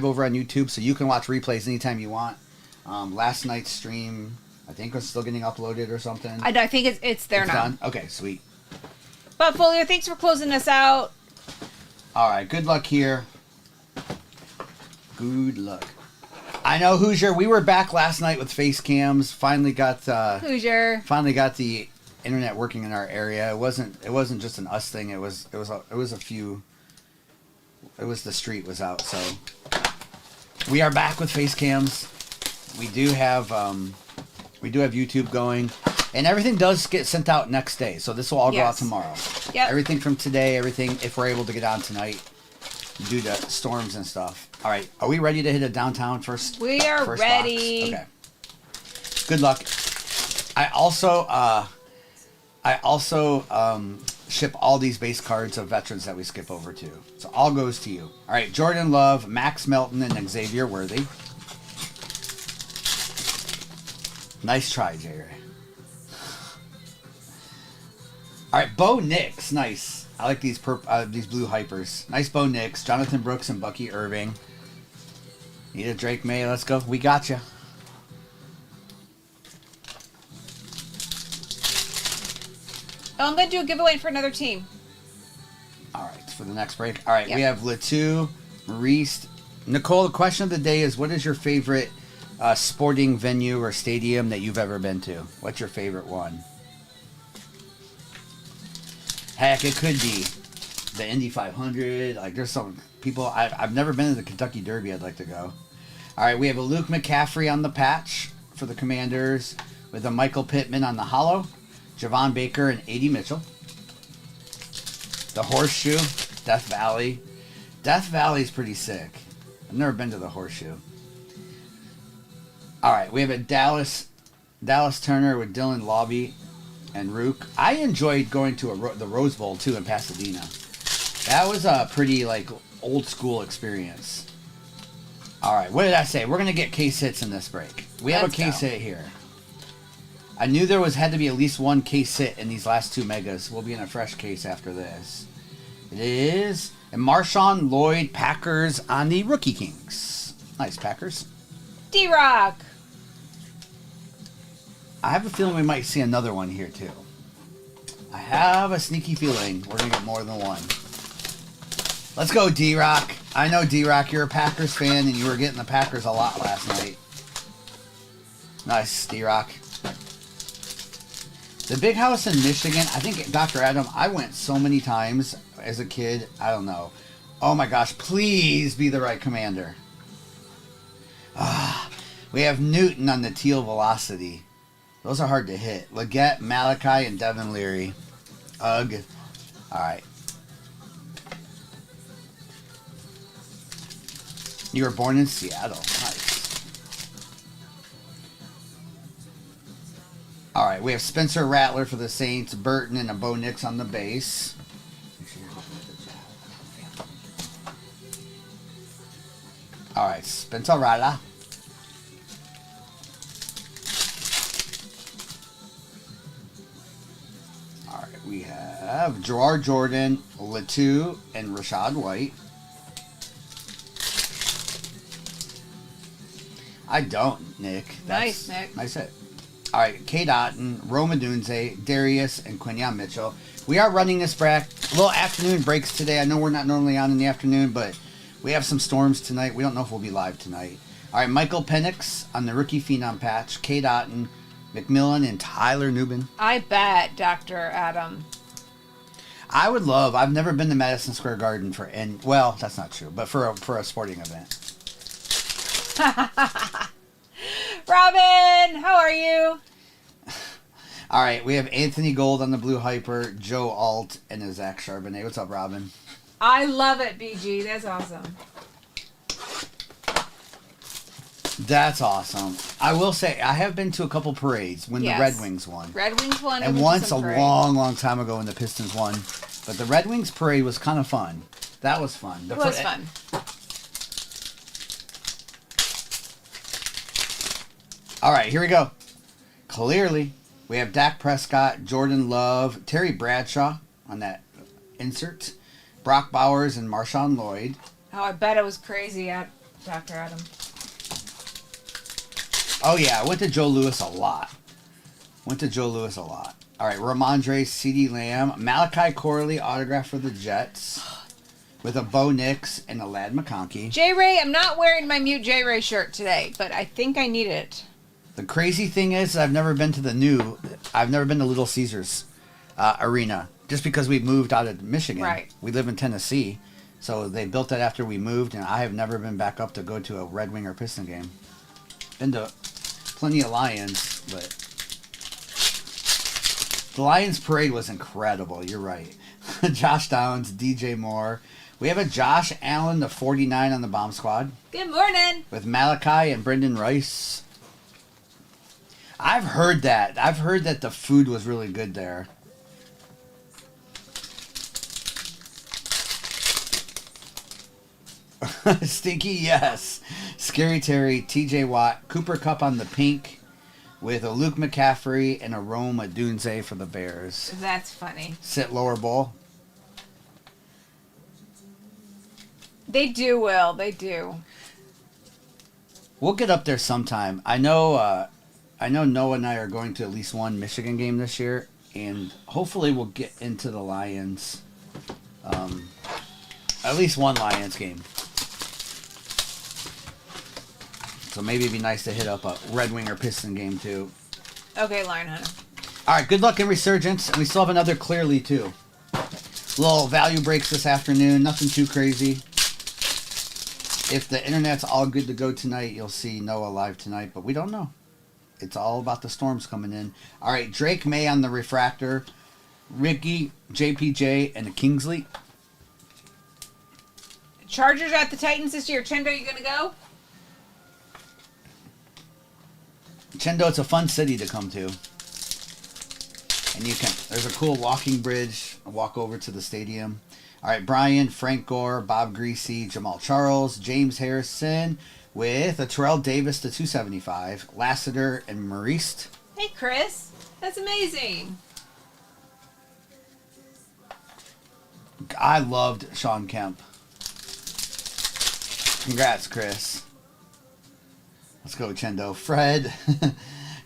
over on YouTube, so you can watch replays anytime you want. Last night's stream, I think, was still getting uploaded or something. I think it's there now. Done? Okay, sweet. But Folio, thanks for closing us out. All right, good luck here. Good luck. I know Hoosier. We were back last night with face cams. Finally got Hoosier. Finally got the internet working in our area. It wasn't just an us thing. It was a few. It was the street was out. So we are back with face cams. We do have YouTube going, and everything does get sent out next day. So this will all go out tomorrow. Yep. Everything from today, everything if we're able to get on tonight due to storms and stuff. All right, are we ready to hit a downtown first? We are ready. Box? Okay. Good luck. I also ship all these base cards of veterans that we skip over to. So all goes to you. All right, Jordan Love, Max Melton, and Xavier Worthy. Nice try, J-Ray. All right, Bo Nix, nice. I like these blue hypers. Nice Bo Nix, Jonathan Brooks, and Bucky Irving. Need a Drake May. Let's go. We got you. Oh, I'm going to do a giveaway for another team. All right, for the next break. All right, Yep. We have Latu, Maurice. Nicole, the question of the day is, what is your favorite sporting venue or stadium that you've ever been to? What's your favorite one? Heck, it could be the Indy 500. Like, there's some people. I've never been to the Kentucky Derby. I'd like to go. All right, we have a Luke McCaffrey on the patch for the Commanders with a Michael Pittman on the hollow, Javon Baker and A.D. Mitchell. The Horseshoe, Death Valley. Death Valley's pretty sick. I've never been to the Horseshoe. All right, we have a Dallas Turner with Dylan Lobby and Rook. I enjoyed going to the Rose Bowl too in Pasadena. That was a pretty old school experience. All right, what did I say? We're gonna get case hits in this break. We have a case hit here. I knew there had to be at least one case hit in these last two megas. We'll be in a fresh case after this. It is a Marshawn Lloyd Packers on the Rookie Kings. Nice Packers. D-Rock. I have a feeling we might see another one here too. I have a sneaky feeling we're going to get more than one. Let's go, D-Rock. I know, D-Rock, you're a Packers fan, and you were getting the Packers a lot last night. Nice, D-Rock. The big house in Michigan, I think, Dr. Adam, I went so many times as a kid. I don't know. Oh, my gosh. Please be the right commander. We have Newton on the teal velocity. Those are hard to hit. Leggett, Malachi, and Devin Leary. Ugh. All right. You were born in Seattle. Nice. All right, we have Spencer Rattler for the Saints, Burton, and a Bo Nix on the base. All right, Spencer Rattler. All right, we have Gerard Jordan, Latu, and Rashad White. I don't, Nick. Nice, Nick. Nice hit. All right, K. Dotton, Roma Dunze, Darius, and Quinyon Mitchell. We are running this back. Little afternoon breaks today. I know we're not normally on in the afternoon, but we have some storms tonight. We don't know if we'll be live tonight. All right, Michael Penix on the rookie phenom patch. K. Dotton, McMillan, and Tyler Nubin. I bet, Dr. Adam. I would love. I've never been to Madison Square Garden well, that's not true, but for a sporting event. Robin, how are you? All right, we have Anthony Gold on the blue hyper, Joe Alt, and a Zach Charbonnet. What's up, Robin? I love it, BG. That's awesome. That's awesome. I will say, I have been to a couple parades when the Red Wings won. Red Wings won. And once a long, long time ago when the Pistons won. But the Red Wings parade was kind of fun. That was fun. It was fun. All right, here we go. Clearly, we have Dak Prescott, Jordan Love, Terry Bradshaw on that insert, Brock Bowers, and Marshawn Lloyd. Oh, I bet it was crazy at Dr. Adam. Oh, yeah. I went to Joe Louis a lot. All right. Ramondre, CeeDee Lamb, Malachi Corley autograph for the Jets with a Bo Nix and a Lad McConkey. J-Ray, I'm not wearing my Mute J-Ray shirt today, but I think I need it. The crazy thing is I've never been to Little Caesars Arena just because we moved out of Michigan. Right. We live in Tennessee. So they built that after we moved, and I have never been back up to go to a Red Wing or Piston game. Been to plenty of Lions, but the Lions parade was incredible. You're right. Josh Downs, DJ Moore. We have a Josh Allen to 49 on the bomb squad. Good morning. With Malachi and Brendan Rice. I've heard that. The food was really good there. Stinky, yes. Scary Terry, TJ Watt, Cooper Kupp on the pink with a Luke McCaffrey and a Rome Odunze for the Bears. That's funny. Sit lower bowl. They do, Will. They do. We'll get up there sometime. I know Noah and I are going to at least one Michigan game this year, and hopefully we'll get into the Lions. At least one Lions game. So maybe it'd be nice to hit up a Red Wing or Piston game too. Okay, Lion Hunter. All right, good luck in Resurgence, and we still have another Clearly too. Little value breaks this afternoon, nothing too crazy. If the internet's all good to go tonight, you'll see Noah live tonight, but we don't know. It's all about the storms coming in. All right, Drake May on the refractor, Ricky, JPJ, and the Kingsley. Chargers at the Titans this year. Chendo, you gonna go? Chendo, it's a fun city to come to. And there's a cool walking bridge, walk over to the stadium. All right, Brian, Frank Gore, Bob Greasy, Jamal Charles, James Harrison with a Terrell Davis to 275, Lassiter and Mariste. Hey, Chris. That's amazing. I loved Sean Kemp. Congrats, Chris. Let's go, Chendo. Fred,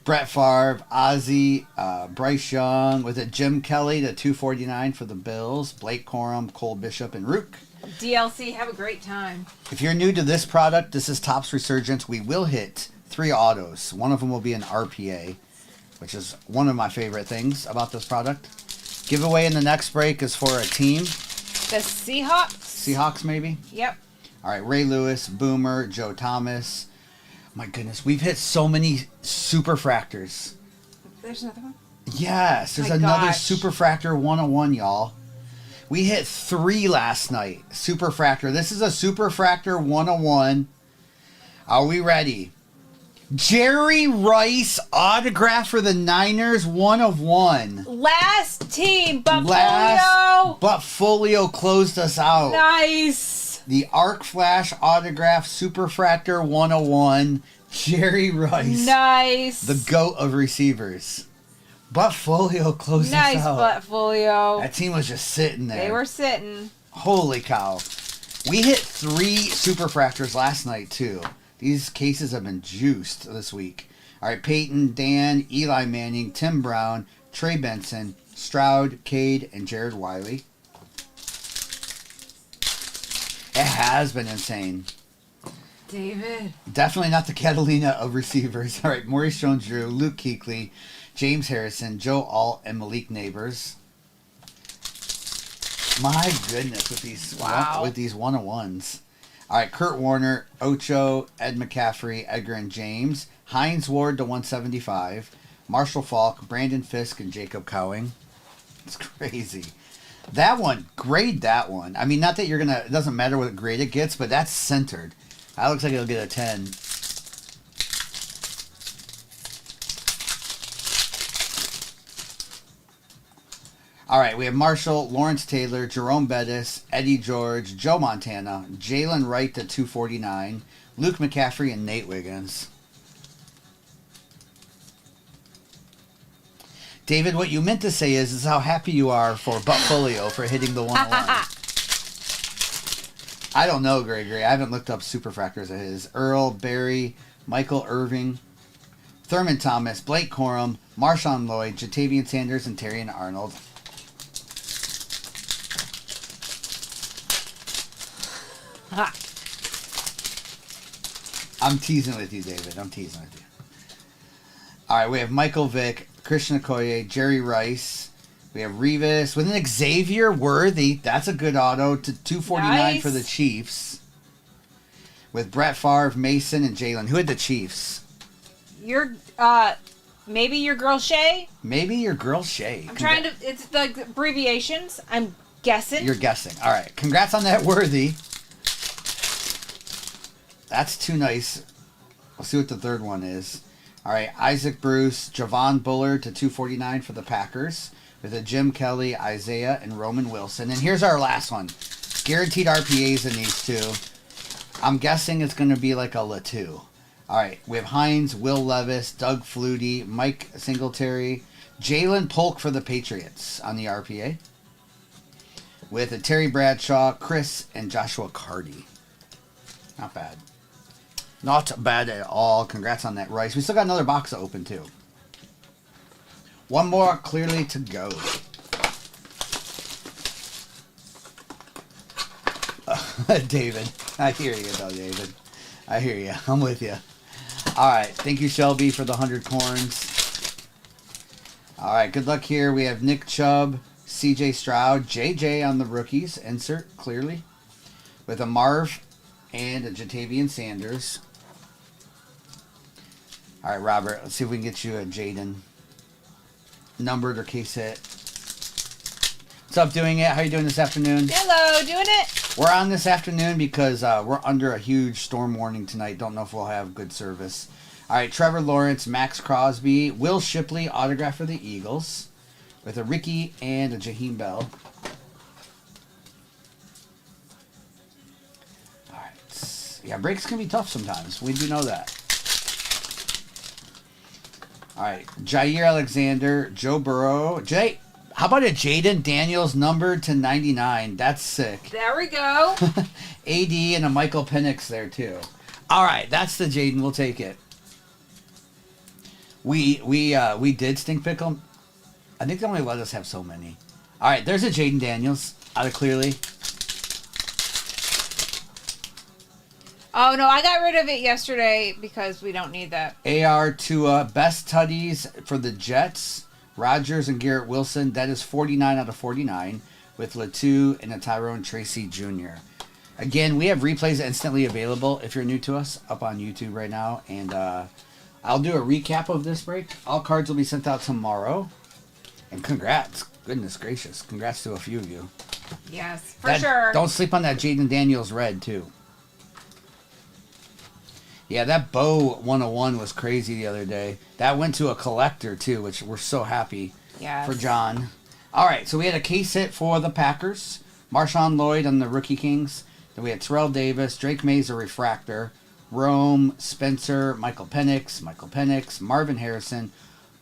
Brett Favre, Ozzie, Bryce Young with a Jim Kelly to 249 for the Bills, Blake Corum, Cole Bishop, and Rook. DLC, have a great time. If you're new to this product, this is Topps Resurgence. We will hit 3 autos. One of them will be an RPA, which is one of my favorite things about this product. Giveaway in the next break is for a team. The Seahawks? Seahawks, maybe? Yep. All right, Ray Lewis, Boomer, Joe Thomas. My goodness, we've hit so many superfractors. There's another one? Yes, there's My another gosh. Superfractor 101, y'all. We hit 3 last night. Superfractor. This is a Superfractor 101. Are we ready? Jerry Rice autograph for the Niners, 1 of 1. Last team, But Folio closed us out. Nice. The Arc Flash autograph Superfractor 101, Jerry Rice. Nice. The GOAT of receivers. Buttfolio closed us out. Nice Buttfolio. That team was just sitting there. They were sitting. Holy cow. We hit 3 Superfractors last night, too. These cases have been juiced this week. All right, Peyton, Dan, Eli Manning, Tim Brown, Trey Benson, Stroud, Cade, and Jared Wiley. It has been insane. David. Definitely not the Catalina of receivers. All right, Maurice Jones-Drew, Luke Kuechly, James Harrison, Joe Alt, and Malik Neighbors. My goodness, with these with these 101s. All right, Kurt Warner, Ocho, Ed McCaffrey, Edgar and James, Hines Ward to 175, Marshall Falk, Brandon Fisk, and Jacob Cowing. It's crazy. That one, grade that one. I mean, not that you're gonna. It doesn't matter what grade it gets, but that's centered. That looks like it'll get a 10. All right, we have Marshall, Lawrence Taylor, Jerome Bettis, Eddie George, Joe Montana, Jalen Wright to 249, Luke McCaffrey, and Nate Wiggins. David, what you meant to say is how happy you are for Buttfolio for hitting the 101. I don't know, Gregory. I haven't looked up superfractors of his. Earl, Barry, Michael Irving, Thurman Thomas, Blake Corum, Marshawn Lloyd, Jatavian Sanders, and Terrion Arnold. Ha. I'm teasing with you, David. I'm teasing with you. All right, we have Michael Vick, Christian Okoye, Jerry Rice. We have Revis with an Xavier Worthy. That's a good auto to 249 Nice. for the Chiefs. With Brett Favre, Mason, and Jalen. Who had the Chiefs? Your maybe your girl Shay. Maybe your girl Shay. I'm trying to. It's the abbreviations. I'm guessing. You're guessing. All right. Congrats on that, Worthy. That's too nice. We'll see what the third one is. All right. Isaac Bruce, Javon Bullard to 249 for the Packers. With a Jim Kelly, Isaiah, and Roman Wilson. And here's our last one. Guaranteed RPAs in these two. I'm guessing it's going to be like a Latu. All right. We have Hines, Will Levis, Doug Flutie, Mike Singletary, Jalen Polk for the Patriots on the RPA. With a Terry Bradshaw, Chris, and Joshua Cardi. Not bad. Not bad at all. Congrats on that, Rice. We still got another box to open, too. One more clearly to go. David. I hear you, though, David. I hear you. I'm with you. All right. Thank you, Shelby, for the 100 corns. All right. Good luck here. We have Nick Chubb, CJ Stroud, JJ on the rookies. Insert clearly. With a Marv and a Jatavian Sanders. All right, Robert. Let's see if we can get you a Jaden. Numbered or case hit. What's up, Doing It? How you doing this afternoon? Hello, doing it. We're on this afternoon because we're under a huge storm warning tonight. Don't know if we'll have good service. All right, Trevor Lawrence, Max Crosby, Will Shipley, autograph for the Eagles. With a Ricky and a Jaheim Bell. All right. Yeah, breaks can be tough sometimes. We do know that. All right, Jair Alexander, Joe Burrow. How about a Jaden Daniels numbered to 99? That's sick. There we go. AD and a Michael Penix there too. All right, that's the Jaden. We'll take it. We did stink pickle. I think they only let us have so many. All right, there's a Jaden Daniels out of Clearly. Oh no, I got rid of it yesterday because we don't need that. AR Tua, best tutties for the Jets. Rodgers and Garrett Wilson. That is 49 out of 49 with Latu and a Tyrone Tracy Jr. Again, we have replays instantly available if you're new to us up on YouTube right now. And I'll do a recap of this break. All cards will be sent out tomorrow. And congrats. Goodness gracious. Congrats to a few of you. Yes, for sure. Don't sleep on that Jaden Daniels red, too. Yeah, that Bow 101 was crazy the other day. That went to a collector, too, which we're so happy for John. All right, so we had a case hit for the Packers. Marshawn Lloyd on the Rookie Kings. Then we had Terrell Davis, Drake Mays, a refractor. Rome, Spencer, Michael Penix, Marvin Harrison,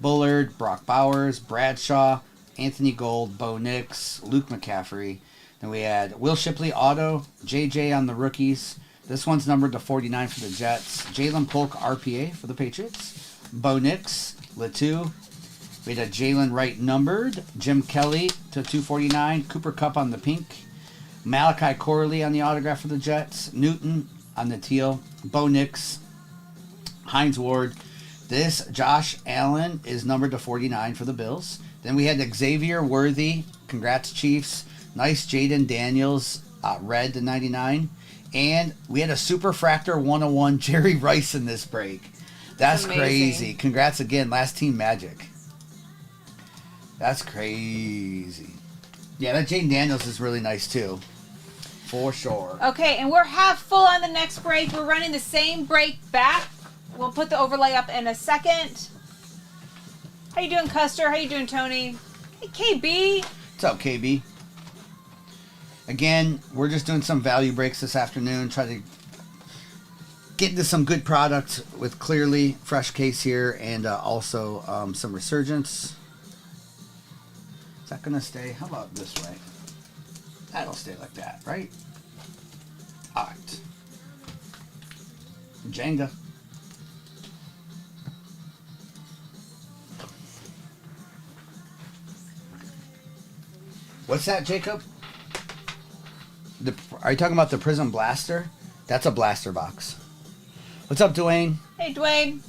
Bullard, Brock Bowers, Bradshaw, Anthony Gold, Bo Nix, Luke McCaffrey. Then we had Will Shipley, auto, JJ on the rookies. This one's numbered to 49 for the Jets. Jalen Polk, RPA for the Patriots. Bo Nix, Latu. We had a Jalen Wright numbered. Jim Kelly to 249. Cooper Kupp on the pink. Malachi Corley on the autograph for the Jets. Newton on the teal. Bo Nix. Hines Ward. This Josh Allen is numbered to 49 for the Bills. Then we had Xavier Worthy. Congrats, Chiefs. Nice Jaden Daniels, red to 99. And we had a Superfractor 101 Jerry Rice in this break. That's crazy. Congrats again. Last team magic. That's crazy. Yeah, that Jaden Daniels is really nice too. For sure. Okay, and we're half full on the next break. We're running the same break back. We'll put the overlay up in a second. How you doing, Custer? How you doing, Tony? Hey, KB. What's up, KB? Again, we're just doing some value breaks this afternoon. Try to get into some good products with Clearly, fresh case here, and also some Resurgence. Is that going to stay? How about this way? That'll stay like that, right? All right. Jenga. What's that, Jacob? Are you talking about the Prism Blaster? That's a blaster box. What's up, Dwayne? Hey, Dwayne.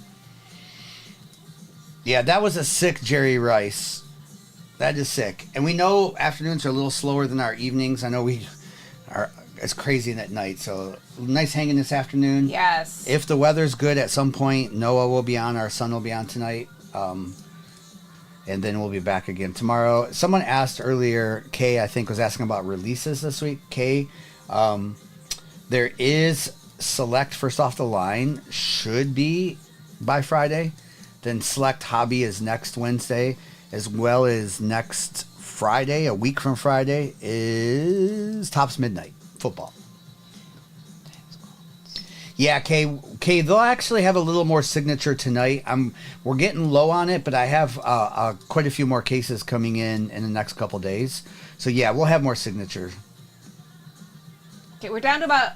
Yeah, that was a sick Jerry Rice. That is sick. And we know afternoons are a little slower than our evenings. I know we are it's crazy at night. So nice hanging this afternoon. Yes. If the weather's good at some point, Noah will be on. Our son will be on tonight. And then we'll be back again tomorrow. Someone asked earlier, Kay, I think, was asking about releases this week. Kay, there is Select first off the line. Should be by Friday. Then Select Hobby is next Wednesday. As well as next Friday, a week from Friday, is Topps Midnight Football. Yeah, Kay, they'll actually have a little more signature tonight. We're getting low on it, but I have quite a few more cases coming in the next couple days. So yeah, we'll have more signature. Okay, we're down to about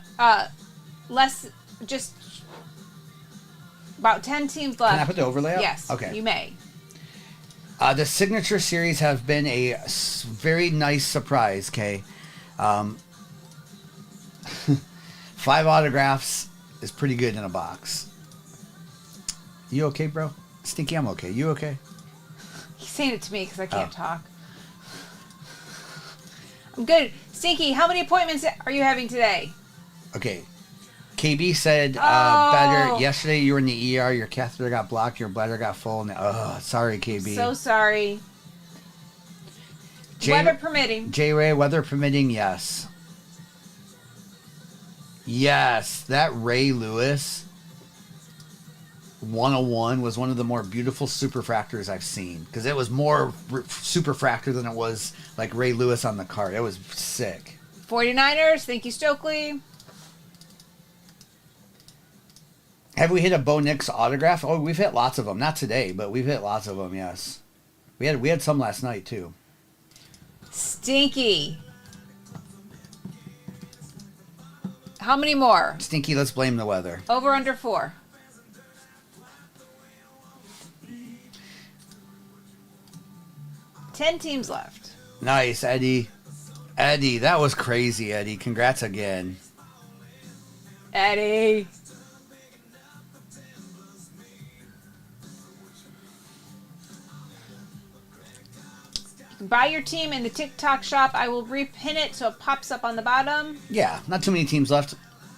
about 10 teams left. Can I put the overlay up? Yes. Okay. You may. The signature series have been a very nice surprise, Kay. 5 autographs is pretty good in a box. You okay, bro? Stinky, I'm okay. You okay? He's saying it to me because I can't talk. I'm good. Stinky, how many appointments are you having today? Okay. KB said better. Yesterday you were in the ER. Your catheter got blocked. Your bladder got full. Sorry, KB. So sorry. Weather permitting. J-Ray, weather permitting, yes. Yes, that Ray Lewis 101 was one of the more beautiful superfractors I've seen. Because it was more superfractor than it was like Ray Lewis on the card. It was sick. 49ers, thank you, Stokely. Have we hit a Bo Nix autograph? Oh, we've hit lots of them. Not today, but we've hit lots of them, yes. We had some last night, too. Stinky. How many more? Stinky, let's blame the weather. Over under 4. Ten teams left. Nice, Eddie. Eddie, that was crazy, Eddie. Congrats again. Eddie. Buy your team in the TikTok shop. I will repin it so it pops up on the bottom. Yeah, not too many teams left. A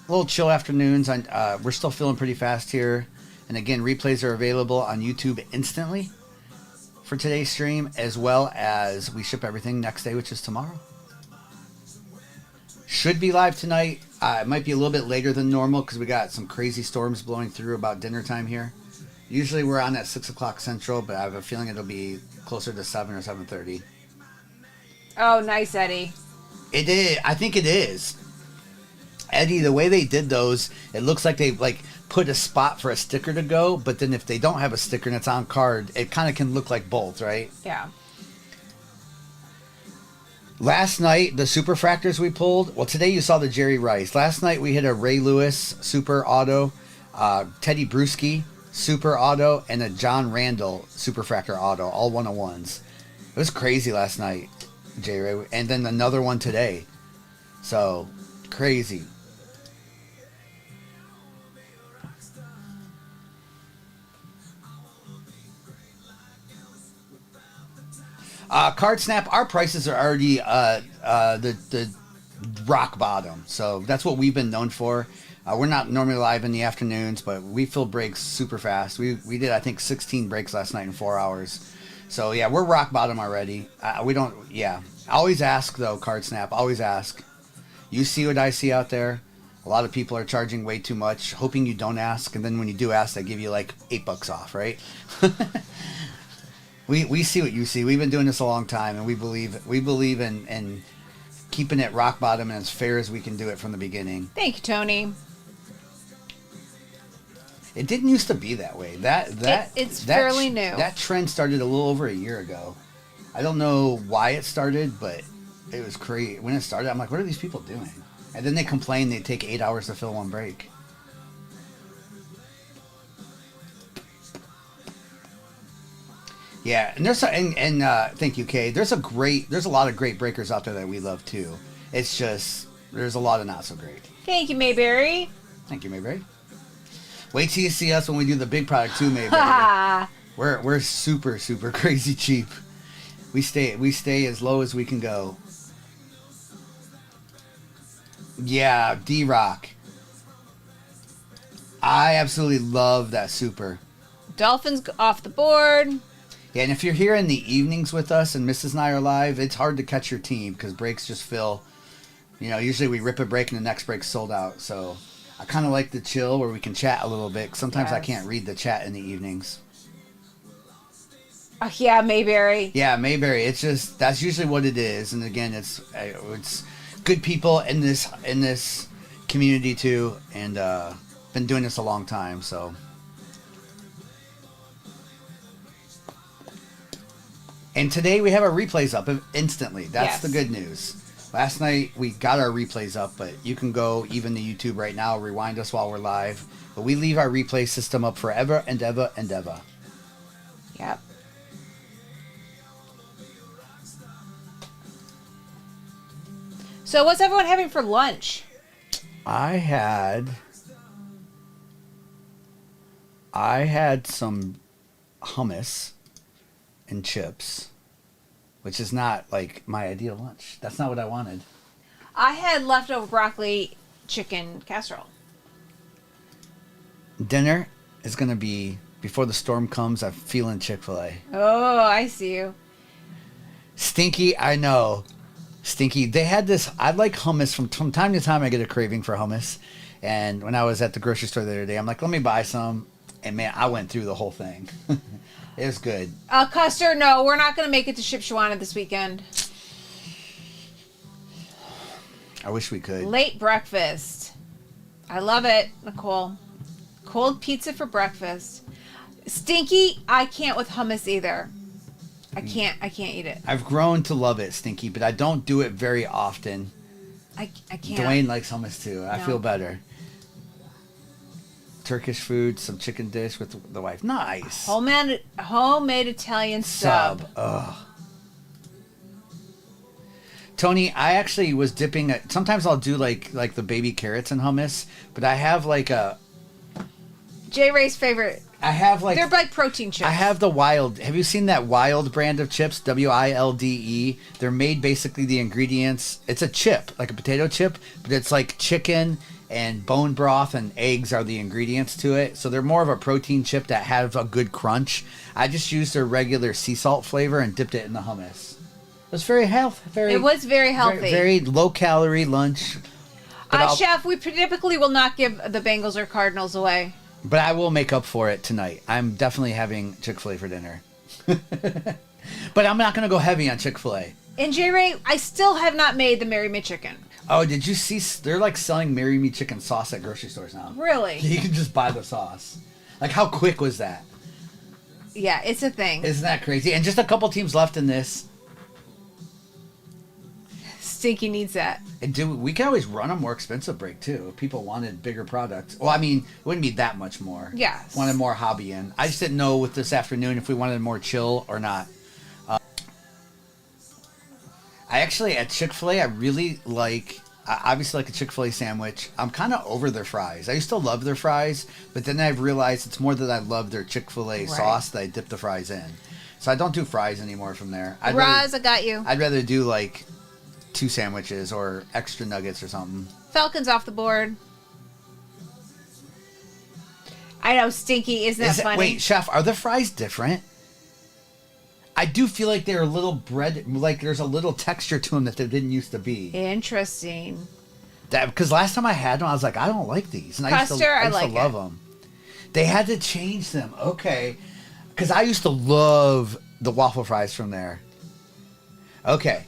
little chill afternoons. We're still feeling pretty fast here. And again, replays are available on YouTube instantly for today's stream, as well as we ship everything next day, which is tomorrow. Should be live tonight. It might be a little bit later than normal because we got some crazy storms blowing through about dinner time here. Usually we're on at 6 o'clock Central, but I have a feeling it'll be closer to 7 or 7:30. Oh, nice, Eddie. It is. I think it is. Eddie, the way they did those, it looks like they put a spot for a sticker to go, but then if they don't have a sticker and it's on card, it kind of can look like both, right? Yeah. Last night, the superfractors we pulled, well, today you saw the Jerry Rice. Last night we hit a Ray Lewis super auto, Teddy Bruschi super auto, and a John Randall superfractor auto, all 101s. It was crazy last night, J-Ray. And then another one today. So, crazy. Card Snap, our prices are already the rock bottom. So that's what we've been known for. We're not normally live in the afternoons, but we fill breaks super fast. We did, I think, 16 breaks last night in 4 hours. So, yeah, we're rock bottom already. Always ask, though, Card Snap. Always ask. You see what I see out there. A lot of people are charging way too much, hoping you don't ask. And then when you do ask, they give you like $8 off, right? We see what you see. We've been doing this a long time, and we believe in keeping it rock bottom and as fair as we can do it from the beginning. Thank you, Tony. It didn't used to be that way. It's fairly new. That trend started a little over a year ago. I don't know why it started, but it was crazy. When it started, I'm like, what are these people doing? And then they complain they take 8 hours to fill one break. Yeah, and thank you, Kay. There's a lot of great breakers out there that we love too. It's just there's a lot of not so great. Thank you, Mayberry. Thank you, Mayberry. Wait till you see us when we do the big product too, Mayberry. We're super crazy cheap. We stay as low as we can go. Yeah, D-Rock. I absolutely love that super. Dolphins off the board. Yeah, and if you're here in the evenings with us and Mrs. and I are live, it's hard to catch your team because breaks just fill. You know, usually we rip a break and the next break's sold out. So I kind of like the chill where we can chat a little bit. Sometimes I can't read the chat in the evenings. Yeah, Mayberry. Yeah, Mayberry. It's just that's usually what it is. And again, it's good people in this community too, and been doing this a long time. So, and today we have our replays up instantly. That's the good news. Last night we got our replays up, but you can go even to YouTube right now, rewind us while we're live. But we leave our replay system up forever and ever and ever. Yep. So what's everyone having for lunch? I had some hummus and chips, which is not like my ideal lunch. That's not what I wanted. I had leftover broccoli chicken casserole. Dinner is going to be, before the storm comes, I'm feeling Chick-fil-A. Oh, I see you. Stinky, I know. Stinky. They had this, I like hummus. From time to time I get a craving for hummus. And when I was at the grocery store the other day, I'm like, let me buy some. And man, I went through the whole thing. It was good. Custer, no, we're not going to make it to Shipshawana this weekend. I wish we could. Late breakfast. I love it, Nicole. Cold pizza for breakfast. Stinky, I can't with hummus either. I can't eat it. I've grown to love it, Stinky, but I don't do it very often. I can't. Dwayne likes hummus too. I No. feel better. Turkish food, some chicken dish with the wife. Nice. Homemade Italian sub. Ugh. Tony, I actually was dipping. Sometimes I'll do like the baby carrots and hummus, but I have like a. J Ray's favorite. I have like. They're like protein chips. I have the Wild. Have you seen that Wild brand of chips? WILDE. They're made basically the ingredients. It's a chip, like a potato chip, but it's like chicken and bone broth and eggs are the ingredients to it. So they're more of a protein chip that have a good crunch. I just used their regular sea salt flavor and dipped it in the hummus. It was very healthy. It was very healthy. Very low calorie lunch. Chef, we typically will not give the Bengals or Cardinals away. But I will make up for it tonight. I'm definitely having Chick-fil-A for dinner. But I'm not going to go heavy on Chick-fil-A. And J Ray, I still have not made the Marry Me chicken. Oh, did you see? They're like selling Marry Me chicken sauce at grocery stores now. Really? You can just buy the sauce. Like, how quick was that? Yeah, it's a thing. Isn't that crazy? And just a couple teams left in this. Stinky needs that. And we can always run a more expensive break too if people wanted bigger products. Well, I mean, it wouldn't be that much more. Yes. Wanted more hobby in. I just didn't know with this afternoon if we wanted more chill or not. I actually, at Chick-fil-A, I really like, I obviously like a Chick-fil-A sandwich. I'm kind of over their fries. I used to love their fries, but then I've realized it's more that I love their Chick-fil-A sauce that I dip the fries in. So I don't do fries anymore from there. I got you. I'd rather do like 2 sandwiches or extra nuggets or something. Falcons off the board. I know, Stinky. Isn't that funny? Wait, Chef, are the fries different? I do feel like they're a little bread, like there's a little texture to them that there didn't used to be. Interesting. Because last time I had them, I was like, I don't like these. And I used to love them. They had to change them. Okay. Because I used to love the waffle fries from there. Okay.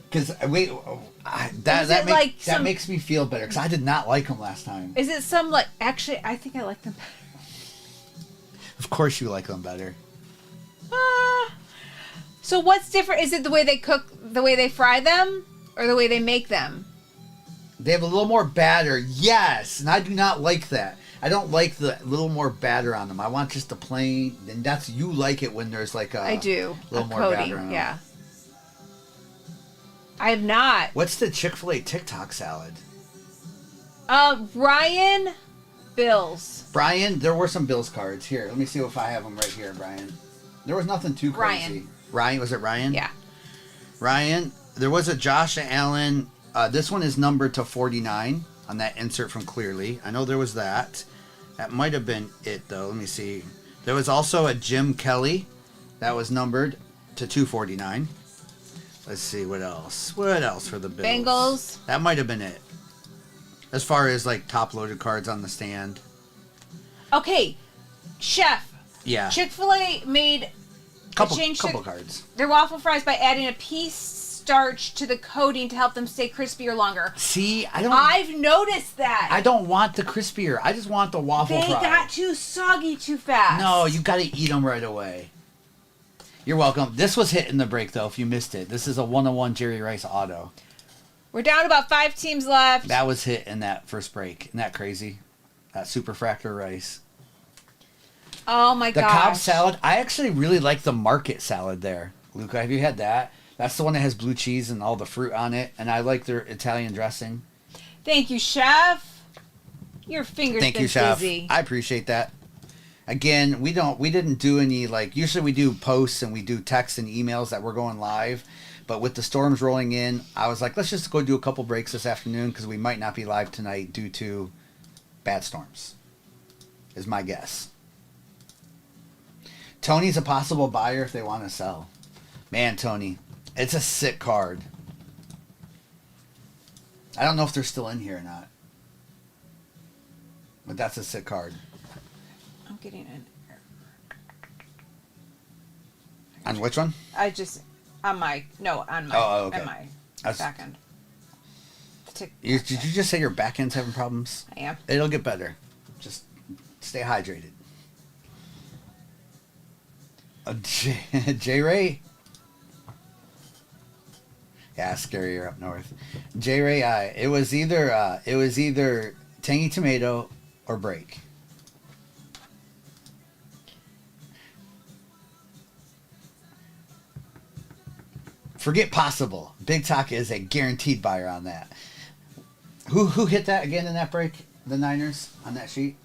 Because, that makes me feel better. Because I did not like them last time. Is it some, like, actually, I think I like them better. Of course you like them better. So what's different? Is it the way they cook, the way they fry them, or the way they make them? They have a little more batter. Yes, and I do not like that. I don't like the little more batter on them. I want just the plain. And that's you like it when there's like a. I do. Little more coating, batter on them. yeah. I have not. What's the Chick-fil-A TikTok salad? Ryan Bills. Brian, there were some Bills cards here. Let me see if I have them right here, Brian. There was nothing too crazy. Ryan, was it Ryan? Yeah. Ryan, there was a Josh Allen. This one is numbered to 49 on that insert from Clearly. I know there was that. That might have been it, though. Let me see. There was also a Jim Kelly. That was numbered to 249. Let's see, what else? What else for the Bills? Bengals. That might have been it. As far as, like, top-loaded cards on the stand. Okay, Chef. Yeah. Chick-fil-A made... Couple changed cards. their waffle fries by adding a piece starch to the coating to help them stay crispier longer. See, I've noticed that. I don't want the crispier. I just want the waffle They fry. got too soggy too fast. No, you got to eat them right away. You're welcome. This was hit in the break, though, if you missed it. This is a 101 Jerry Rice auto. We're down to about 5 teams left. That was hit in that first break. Isn't that crazy? That super fractor rice. Oh my The gosh. Cobb salad. I actually really like the market salad there. Luca, have you had that? That's the one that has blue cheese and all the fruit on it. And I like their Italian dressing. Thank you, Chef. Your fingers Thank been you, Chef. busy. I appreciate that. Again, we didn't do any, like, usually we do posts and we do texts and emails that we're going live. But with the storms rolling in, I was like, let's just go do a couple breaks this afternoon because we might not be live tonight due to bad storms, is my guess. Tony's a possible buyer if they want to sell. Man, Tony, it's a sick card. I don't know if they're still in here or not. But that's a sick card. I'm getting an error. On which one? On my okay. on my That's- back end. Did you just say your back end's having problems? I am. It'll get better. Just stay hydrated. J Ray. Yeah, scarier up north. J Ray, it was either tangy tomato or break. Forget possible. Big Talk is a guaranteed buyer on that. Who hit that again in that break? The Niners on that sheet?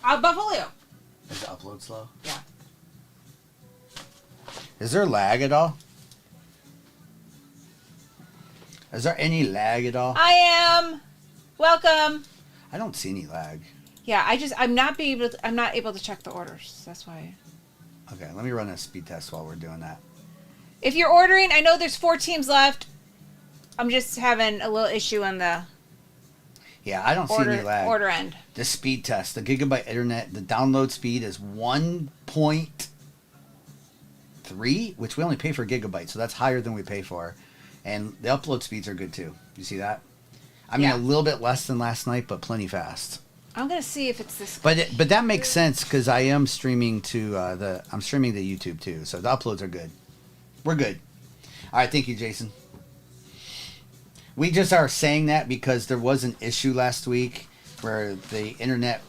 Buffalo. Is the upload slow? Yeah. Is there lag at all? Is there any lag at all? I am. Welcome. I don't see any lag. Yeah, I'm not able to check the orders. That's why. Okay, let me run a speed test while we're doing that. If you're ordering, I know there's 4 teams left. I'm just having a little issue on the Yeah, I don't see any lag. order end. The speed test, the gigabyte internet, the download speed is 1.3, which we only pay for gigabytes, so that's higher than we pay for. And the upload speeds are good too. You see that? I mean, Yeah. a little bit less than last night, but plenty fast. I'm gonna see if it's this. But that makes sense because I am streaming to I'm streaming to YouTube too, so the uploads are good. We're good. All right, thank you, Jason. We just are saying that because there was an issue last week where the internet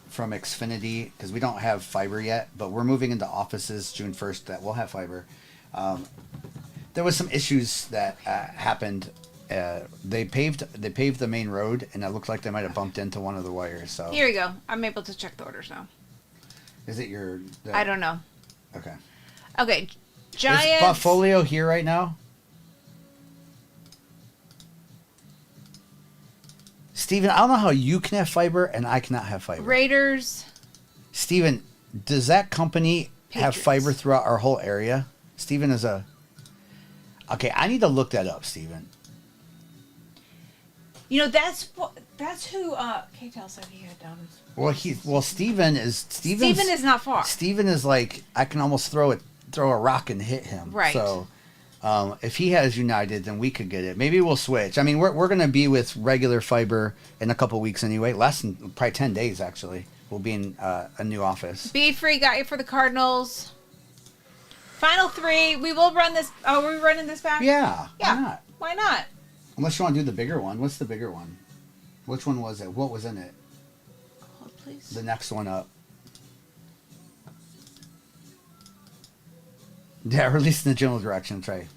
from Xfinity, because we don't have fiber yet, but we're moving into offices June 1st that will have fiber. There was some issues that happened. They paved the main road, and it looked like they might have bumped into one of the wires. So Here we go. I'm able to check the orders now. is it your? I don't know. Okay. Okay, Is Giants. Buffalo here right now? Steven, I don't know how you can have fiber and I cannot have fiber. Raiders. Steven, does that company have Patriots. fiber throughout our whole area? Steven is a... Okay, I need to look that up, Steven. You know that's who K-Tel said he had down. Steven is... Steven is not far. Steven is like, I can almost throw a rock and hit him. Right. So... if he has United, then we could get it. Maybe we'll switch. I mean, we're going to be with regular fiber in a couple weeks anyway. Less than probably 10 days, actually. We'll be in a new office. Be Free got you for the Cardinals. Final 3. We will run this. Oh, are we running this back? Yeah. Yeah. Why not? Why not? Unless you want to do the bigger one. What's the bigger one? Which one was it? What was in it? Hold, please. The next one up. Yeah, release in the general direction, Trey.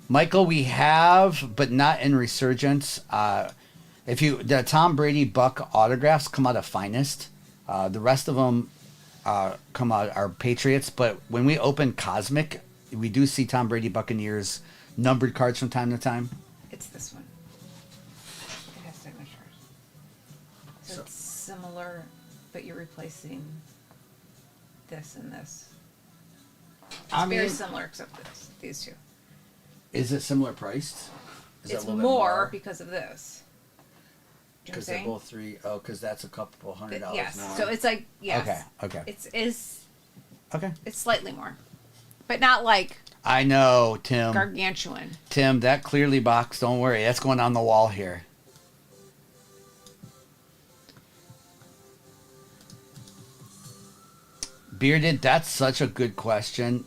Michael, we have, but not in Resurgence. The Tom Brady Buck autographs come out of Finest. The rest of them come out are Patriots. But when we open Cosmic, we do see Tom Brady Buccaneers numbered cards from time to time. It's this one. It has signatures. So it's similar, but you're replacing this and this. It's very similar except these two. Is it similar priced? It's more because of this. Because they're both three. Oh, because that's a couple $100 yes. more. So it's like yes. Okay. It's okay. It's slightly more, but not like. I know, Tim. Gargantuan. Tim, that clearly box. Don't worry, that's going on the wall here. Bearded, that's such a good question.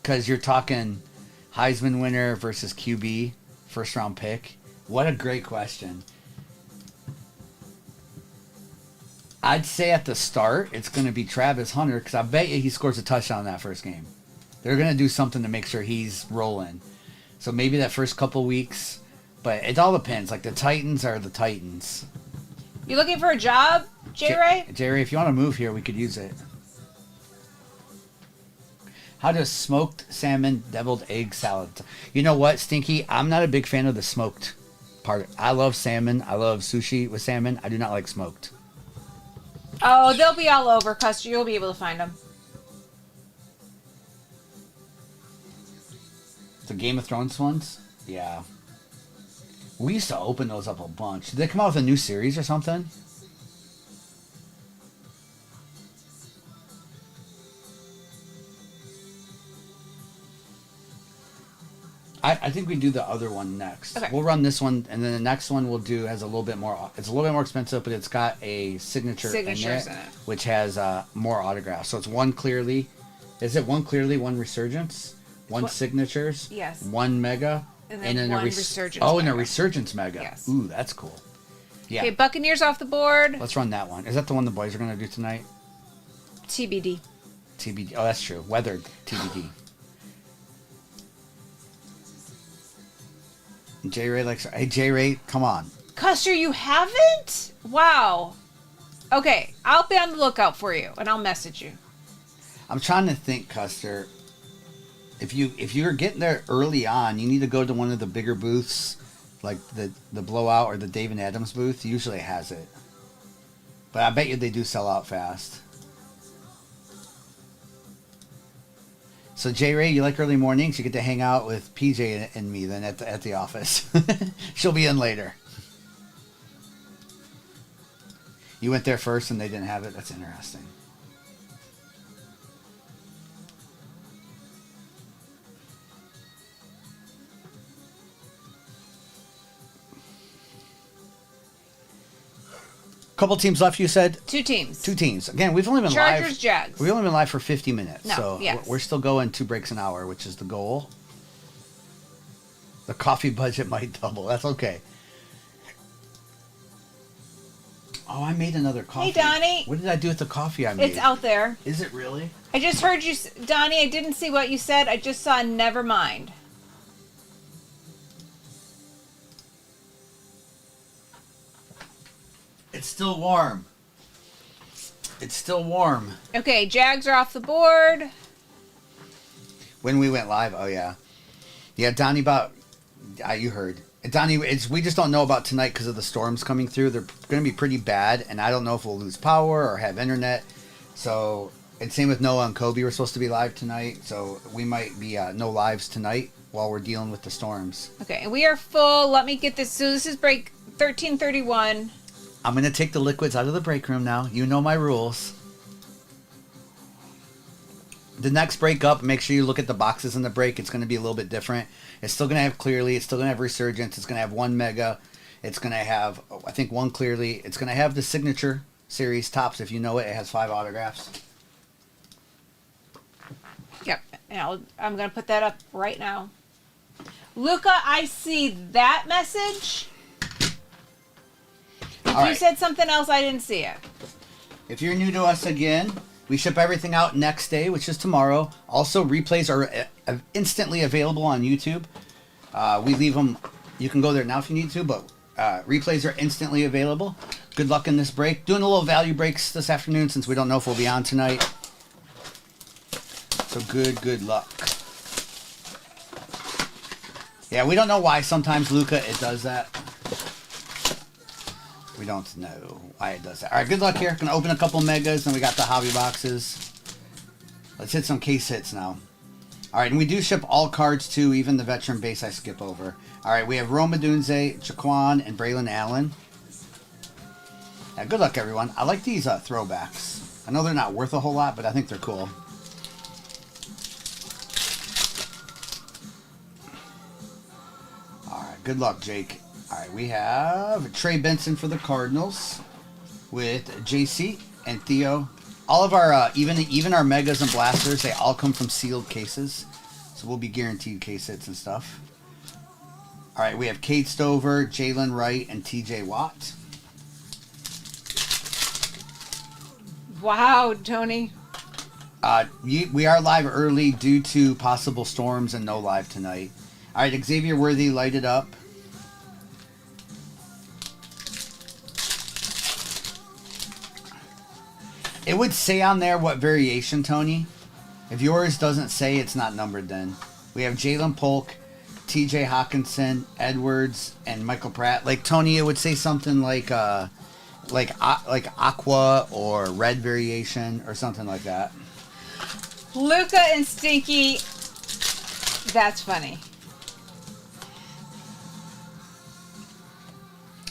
Because you're talking Heisman winner versus QB, first round pick. What a great question. I'd say at the start, it's going to be Travis Hunter, because I bet you he scores a touchdown in that first game. They're going to do something to make sure he's rolling. So maybe that first couple weeks. But it all depends. Like, the Titans are the Titans. You looking for a job, J-Ray? J-Ray, if you want to move here, we could use it. How does smoked salmon deviled egg salad? You know what, Stinky? I'm not a big fan of the smoked part. I love salmon. I love sushi with salmon. I do not like smoked. Oh, they'll be all over, Custer. You'll be able to find them. The Game of Thrones ones? Yeah. We used to open those up a bunch. Did they come out with a new series or something? I think we do the other one next. Okay. We'll run this one, and then the next one we'll do has a little bit more. It's a little bit more expensive, but it's got a signatures in it, which has more autographs. So it's one clearly. Is it one clearly, one resurgence, one signatures? Yes. One mega, and then one resurgence. Oh, and a resurgence mega. Yes. Ooh, that's cool. Yeah. Okay, Buccaneers off the board. Let's run that one. Is that the one the boys are going to do tonight? TBD. TBD. Oh, that's true. Weathered TBD. J-Ray likes... Hey, J-Ray, come on. Custer, you haven't? Wow. Okay, I'll be on the lookout for you, and I'll message you. I'm trying to think, Custer. If you're getting there early on, you need to go to one of the bigger booths, like the Blowout or the Dave and Adams booth. Usually it has it. But I bet you they do sell out fast. So, J-Ray, you like early mornings? You get to hang out with PJ and me then at the office. She'll be in later. You went there first and they didn't have it? That's interesting. Couple teams left, you said? Two teams. Two teams. Again, we've only been Chargers, Jags. We've only been live for 50 minutes. No, so yes. We're still going 2 breaks an hour, which is the goal. The coffee budget might double. That's okay. Oh, I made another coffee. Hey, Donnie. What did I do with the coffee I made? It's out there. Is it really? I just heard you, Donnie. I didn't see what you said. I just saw never mind. It's still warm. It's still warm. Okay, Jags are off the board. When we went live, oh yeah. Yeah, Donnie, you heard. Donnie, we just don't know about tonight because of the storms coming through. They're going to be pretty bad, and I don't know if we'll lose power or have internet. So, and same with Noah and Kobe. We're supposed to be live tonight, so we might be no lives tonight while we're dealing with the storms. Okay, and we are full. Let me get this. So this is break 1331. I'm going to take the liquids out of the break room now. You know my rules. The next break up, make sure you look at the boxes in the break. It's going to be a little bit different. It's still going to have Clearly. It's still going to have Resurgence. It's going to have one Mega. It's going to have, I think, one Clearly. It's going to have the Signature Series Tops. If you know it, it has 5 autographs. Yep, and I'm going to put that up right now. Luca, I see that message. If All you right. said something else, I didn't see it. If you're new to us again, we ship everything out next day, which is tomorrow. Also, replays are instantly available on YouTube. We leave them. You can go there now if you need to, but replays are instantly available. Good luck in this break. Doing a little value breaks this afternoon since we don't know if we'll be on tonight. So good luck. Yeah, we don't know why sometimes, Luca, it does that. We don't know why it does that. All right, good luck here. Gonna open a couple megas, and we got the hobby boxes. Let's hit some case hits now. All right, and we do ship all cards too, even the veteran base I skip over. All right, we have Roma Dunze, Jaquan, and Braylon Allen. Yeah, good luck, everyone. I like these throwbacks. I know they're not worth a whole lot, but I think they're cool. All right, good luck, Jake. All right, we have Trey Benson for the Cardinals with JC and Theo. All of our, even our megas and blasters, they all come from sealed cases. So we'll be guaranteed case hits and stuff. All right, we have Cade Stover, Jalen Wright, and TJ Watt. Wow, Tony. We are live early due to possible storms and no live tonight. All right, Xavier Worthy lighted up. It would say on there what variation, Tony. If yours doesn't say, it's not numbered then. We have Jalen Polk, TJ Hawkinson, Edwards, and Michael Pratt. Like, Tony, it would say something like aqua or red variation or something like that. Luca and Stinky, that's funny.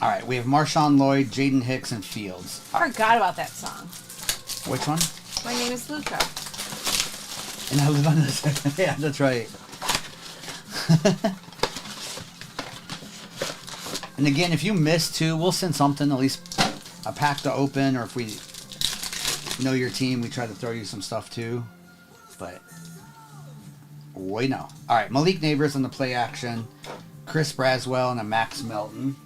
All right, we have Marshawn Lloyd, Jaden Hicks, and Fields. I forgot about that song. Which one? My name is Luca. And I live on the second. Yeah, that's right. And again, if you miss too, we'll send something, at least a pack to open, or if we know your team, we try to throw you some stuff too. But we know. All right, Malik Neighbors on the play action, Chris Braswell, and a Max Melton.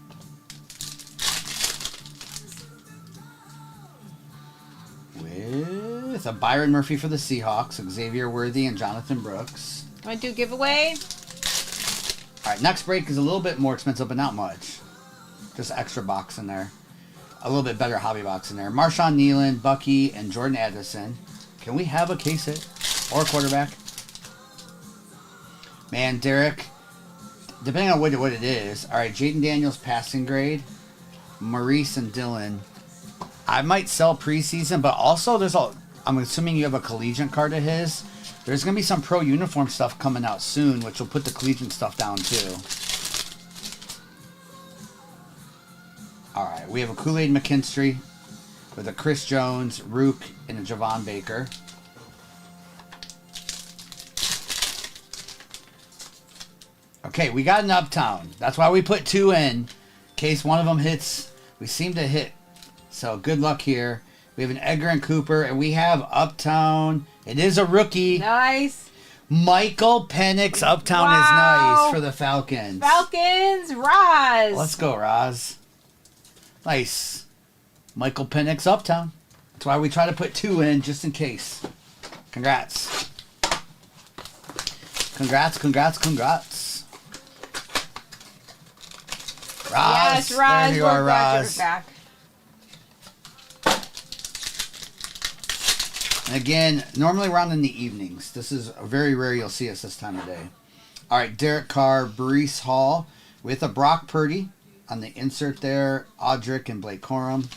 With a Byron Murphy for the Seahawks, Xavier Worthy, and Jonathan Brooks. Want to do giveaway? All right, next break is a little bit more expensive, but not much. Just extra box in there. A little bit better hobby box in there. Marshawn Nealon, Bucky, and Jordan Addison. Can we have a case hit? Or a quarterback? Man, Derek, depending on what it is. All right, Jaden Daniels passing grade. Maurice and Dylan. I might sell preseason, but also I'm assuming you have a collegiate card of his. There's going to be some pro uniform stuff coming out soon, which will put the collegiate stuff down too. All right, we have a Kool-Aid McKinstry with a Chris Jones, Rook, and a Javon Baker. Okay, we got an Uptown. That's why we put 2 in case one of them hits. We seem to hit. So good luck here. We have an Edgar and Cooper, and we have Uptown. It is a rookie. Nice. Michael Penix Uptown is nice for the Falcons. Falcons, Roz. Let's go, Roz. Nice. Michael Penix Uptown. That's why we try to put 2 in just in case. Congrats. Congrats. Roz. Yes, Roz. There you are, Roz. Back. And again, normally we're on in the evenings. This is very rare you'll see us this time of day. All right, Derek Carr, Brees Hall with a Brock Purdy on the insert there. Audric and Blake Corum.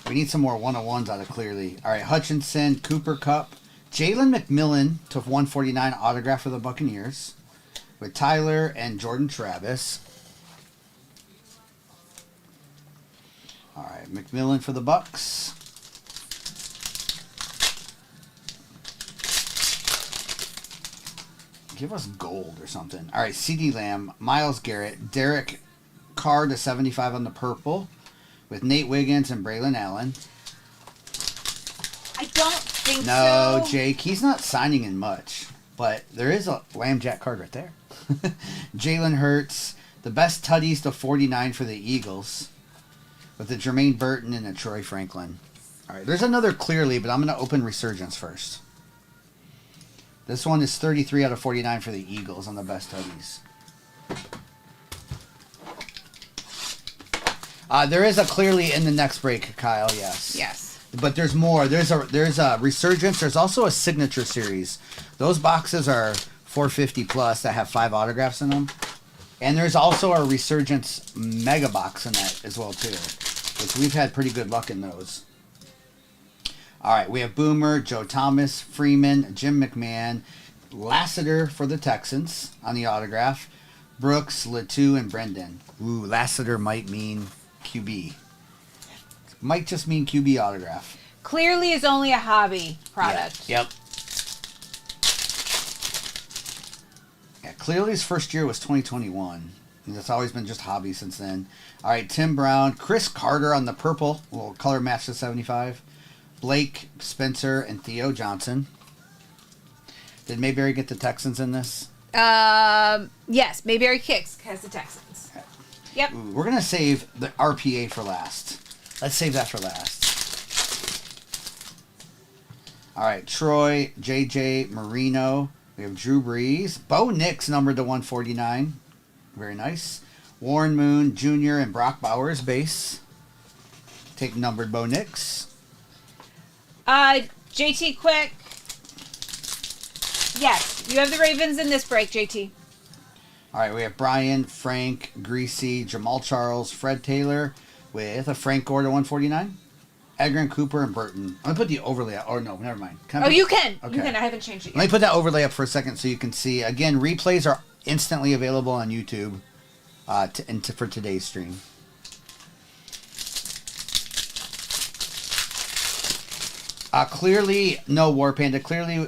We need some more 101s out of Clearly. All right, Hutchinson, Cooper Cup. Jalen McMillan to 149 autograph for the Buccaneers with Tyler and Jordan Travis. All right, McMillan for the Bucks. Give us gold or something. All right, CeeDee Lamb, Myles Garrett, Derek Carr to 75 on the purple with Nate Wiggins and Braylon Allen. I don't think so. No, Jake, he's not signing in much. But there is a Lambjack card right there. Jalen Hurts. The best tutties to 49 for the Eagles. With the Jermaine Burton and a Troy Franklin. All right, there's another Clearly, but I'm going to open Resurgence first. This one is 33 out of 49 for the Eagles on the best tutties. There is a Clearly in the next break, Kyle, yes. Yes. But there's more. There's a Resurgence. There's also a Signature Series. Those boxes are $450 plus that have 5 autographs in them. And there's also a Resurgence Mega Box in that as well, too. Which we've had pretty good luck in those. All right, we have Boomer, Joe Thomas, Freeman, Jim McMahon, Lassiter for the Texans on the autograph, Brooks, Latu, and Brendan. Ooh, Lassiter might mean QB. Might just mean QB autograph. Clearly is only a hobby product. Yep. Yeah, Clearly's first year was 2021. And it's always been just hobby since then. All right, Tim Brown, Chris Carter on the purple. We'll color match to 75. Blake, Spencer, and Theo Johnson. Did Mayberry get the Texans in this? Yes, Mayberry Kicks has the Texans. Okay. Yep. Ooh, we're going to save the RPA for last. Let's save that for last. All right, Troy, JJ, Marino. We have Drew Brees. Bo Nix numbered to 149. Very nice. Warren Moon Jr. and Brock Bowers base. Take numbered Bo Nix. JT Quick. Yes, you have the Ravens in this break, JT. All right, we have Brian, Frank, Greasy, Jamal Charles, Fred Taylor with a Frank Gore to 149. Edgar and Cooper and Burton. I'm going to put the overlay up. Oh, no, never mind. You can. Okay. You can. I haven't changed it yet. Let me put that overlay up for a second so you can see. Again, replays are instantly available on YouTube for today's stream. Clearly, no, War Panda. Clearly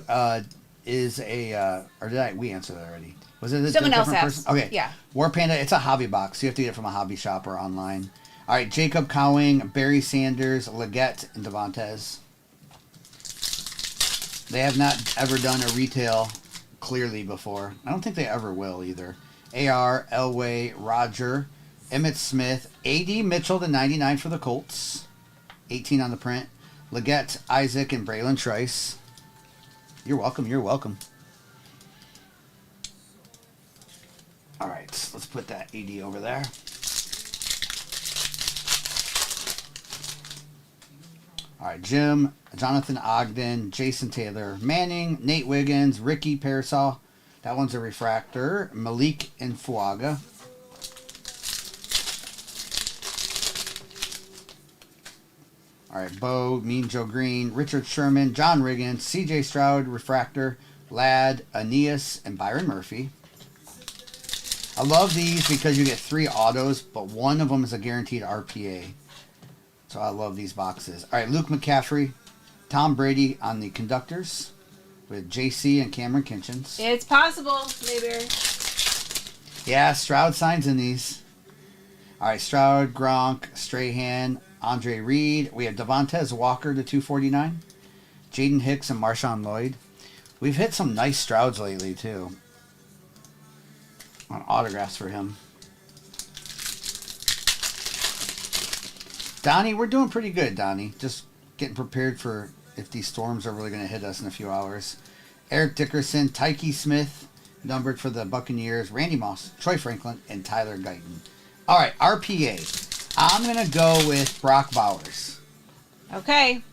is a... or did we answer that already? Was it someone else different asked? person? Okay. Yeah. War Panda, it's a hobby box. You have to get it from a hobby shop or online. All right, Jacob Cowing, Barry Sanders, Leggett, and Devontae. They have not ever done a retail Clearly before. I don't think they ever will either. AR, Elway, Roger, Emmitt Smith, A.D. Mitchell to 99 for the Colts. 18 on the print. Leggett, Isaac, and Braylon Trice. You're welcome. You're welcome. All right, let's put that AD over there. All right, Jim, Jonathan Ogden, Jason Taylor, Manning, Nate Wiggins, Ricky Pearsall. That one's a refractor. Malik and Fuaga. All right, Bo, Mean Joe Green, Richard Sherman, John Riggins, C.J. Stroud, refractor, Ladd, Aeneas, and Byron Murphy. I love these because you get 3 autos, but one of them is a guaranteed RPA. So I love these boxes. All right, Luke McCaffrey, Tom Brady on the conductors with JC and Cameron Kinchins. It's possible, Mayberry. Yeah, Stroud signs in these. All right, Stroud, Gronk, Strahan, Andre Reed. We have Devontae Walker to 249. Jaden Hicks and Marshawn Lloyd. We've hit some nice Strouds lately, too. On autographs for him. Donnie, we're doing pretty good, Donnie. Just getting prepared for if these storms are really going to hit us in a few hours. Eric Dickerson, Tyke Smith, numbered for the Buccaneers, Randy Moss, Troy Franklin, and Tyler Guyton. All right, RPA. I'm going to go with Brock Bowers. Okay.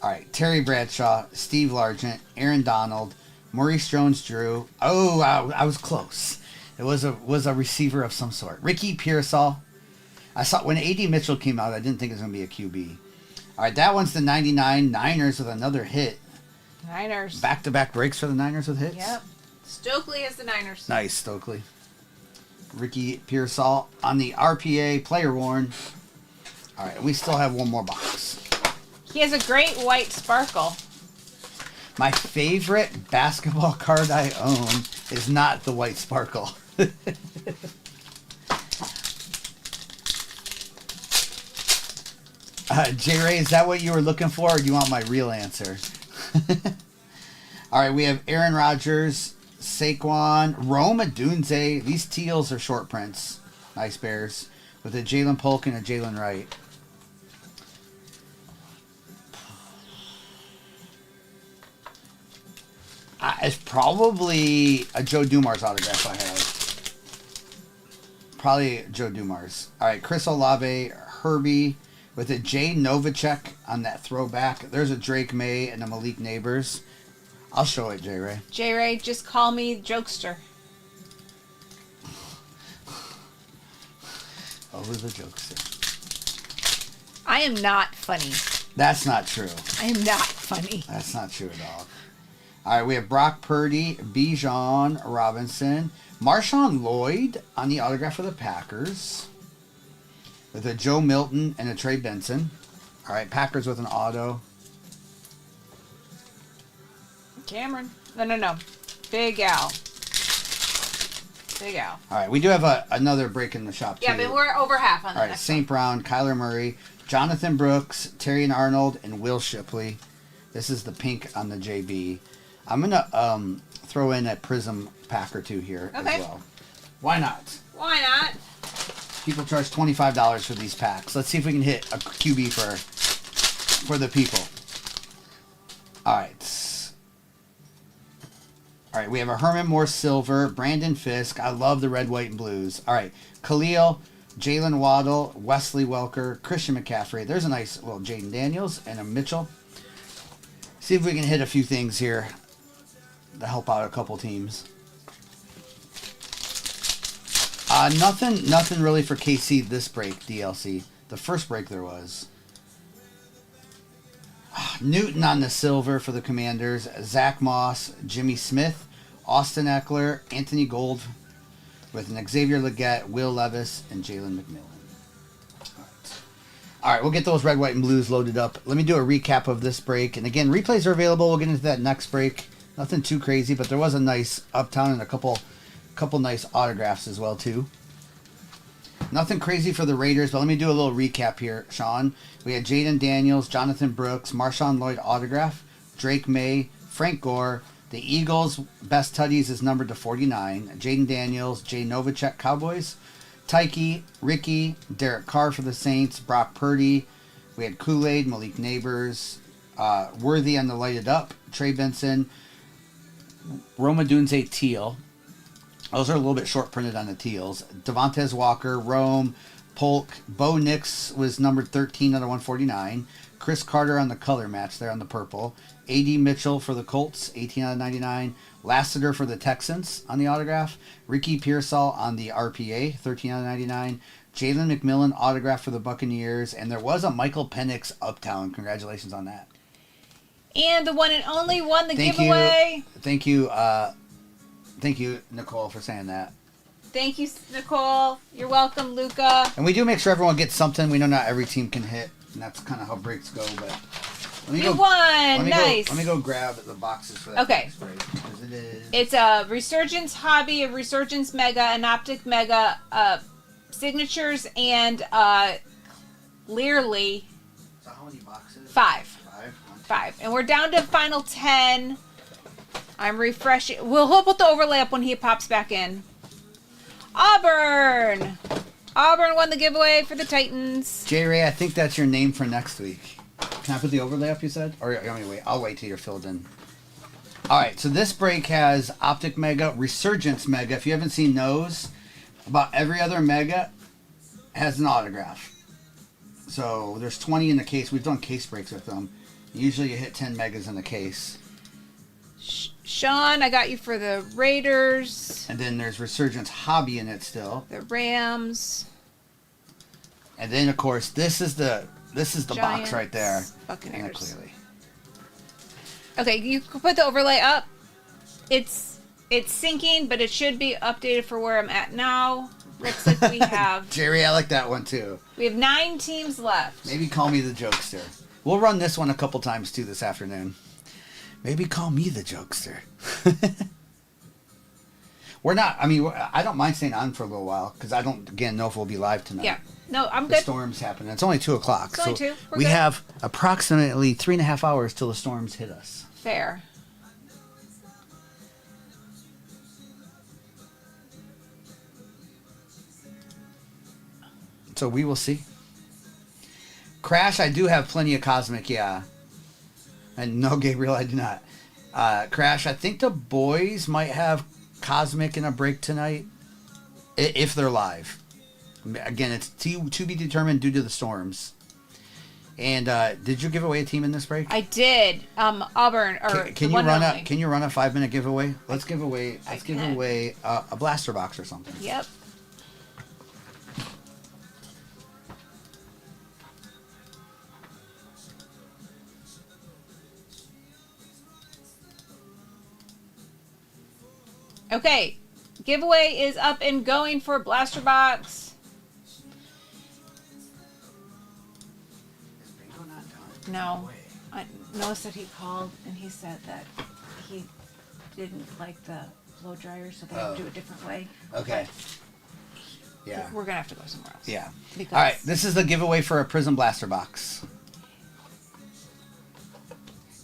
All right, Terry Bradshaw, Steve Largent, Aaron Donald, Maurice Jones-Drew. Oh, I was close. It was a receiver of some sort. Ricky Pearsall. I saw when A.D. Mitchell came out, I didn't think it was going to be a QB. All right, that one's the 99 Niners with another hit. Niners. Back-to-back breaks for the Niners with hits. Yep. Stokely has the Niners. Nice, Stokely. Ricky Pearsall on the RPA, player worn. All right, we still have one more box. He has a great white sparkle. My favorite basketball card I own is not the white sparkle. J-Ray, is that what you were looking for, or do you want my real answer? All right, we have Aaron Rodgers, Saquon, Rome Odunze. These teals are short prints. Nice bears. With a Jalen Polk and a Jalen Wright. It's probably a Joe Dumars autograph I have. Probably Joe Dumars. All right, Chris Olave, Herbie, with a Jay Novacek on that throwback. There's a Drake May and a Malik Neighbors. I'll show it, J. Ray. J. Ray, just call me jokester. Oh, who's the jokester? I am not funny. That's not true. I am not funny. That's not true at all. All right, we have Brock Purdy, Bijan Robinson, Marshawn Lloyd on the autograph for the Packers, with a Joe Milton and a Trey Benson. All right, Packers with an auto. Cameron. No. Big Al. Big Al. All right, we do have another break in the shop, too. Yeah, but we're over half on the All right, next St. Brown, Kyler Murray, Jonathan Brooks, Terrion Arnold, and Will Shipley. This is the pink on the JB. I'm going to throw in a Prism pack or two here as well. Why not? Why not? People charge $25 for these packs. Let's see if we can hit a QB for the people. All right. All right, we have a Herman Moore Silver, Brandon Fisk. I love the red, white, and blues. All right, Khalil, Jalen Waddle, Wesley Welker, Christian McCaffrey. There's a nice little Jaden Daniels and a Mitchell. See if we can hit a few things here to help out a couple teams. Nothing really for KC this break, DLC. The first break there was. Newton on the silver for the Commanders. Zach Moss, Jimmy Smith, Austin Eckler, Anthony Gold with an Xavier Legette, Will Levis, and Jalen McMillan. All right, we'll get those red, white, and blues loaded up. Let me do a recap of this break. And again, replays are available. We'll get into that next break. Nothing too crazy, but there was a nice Uptown and a couple nice autographs as well, too. Nothing crazy for the Raiders, but let me do a little recap here, Sean. We had Jaden Daniels, Jonathan Brooks, Marshawn Lloyd autograph, Drake May, Frank Gore. The Eagles' best tutties is numbered to 49. Jaden Daniels, Jay Novacek, Cowboys. Tyke, Ricky, Derek Carr for the Saints, Brock Purdy. We had Kool-Aid, Malik Neighbors, Worthy on the lighted up, Trey Benson, Rome Odunze teal. Those are a little bit short printed on the teals. Devontae Walker, Rome, Polk, Bo Nix was numbered 13 out of 149. Chris Carter on the color match there on the purple. A.D. Mitchell for the Colts, 18 out of 99. Lassiter for the Texans on the autograph. Ricky Pearsall on the RPA, 13 out of 99. Jalen McMillan autograph for the Buccaneers. And there was a Michael Penix Uptown. Congratulations on that. And the one and only won the giveaway. Thank you, Nicole, for saying that. Thank you, Nicole. You're welcome, Luca. And we do make sure everyone gets something. We know not every team can hit, and that's kind of how breaks go. But you won. Nice. Let me go grab the boxes for that. Okay. Break, it's a Resurgence Hobby, a Resurgence Mega, an Optic Mega, signatures, and clearly. So how many boxes? 5. 5. And we're down to final 10. I'm refreshing. We'll put the overlay up when he pops back in. Auburn won the giveaway for the Titans. J-Ray, I think that's your name for next week. Can I put the overlay up, you said? Or you want me to wait? I'll wait till you're filled in. All right, so this break has Optic Mega, Resurgence Mega. If you haven't seen those, about every other Mega has an autograph. So there's 20 in the case. We've done case breaks with them. Usually you hit 10 Megas in the case. Sean, I got you for the Raiders. And then there's Resurgence Hobby in it still. The Rams. And then of course this is the Giants, box right there. Buccaneers. Clearly. Okay, you can put the overlay up. It's syncing, but it should be updated for where I'm at now. Looks like we have Jerry, I like that one too. We have 9 teams left. Maybe call me the jokester. We'll run this one a couple times too this afternoon. Maybe call me the jokester. We're not, I don't mind staying on for a little while because I don't, again, know if we'll be live tonight. Yeah. No, I'm good. The storm's happening. It's only 2 o'clock. It's only 2. We have approximately 3.5 hours till the storms hit us. Fair. So we will see. Crash, I do have plenty of Cosmic, yeah. And no, Gabriel, I do not. Crash, I think the boys might have Cosmic in a break tonight. If they're live. Again, it's to be determined due to the storms. And did you give away a team in this break? I did. Auburn or can you run a 5-minute giveaway? Let's give away a blaster box or something. Yep. Okay, giveaway is up and going for blaster box. No, Noah said he called and he said that he didn't like the blow dryer, so they have to do it a different way. Okay. Yeah. We're gonna have to go somewhere else. Yeah. Because all right, this is the giveaway for a Prism blaster box.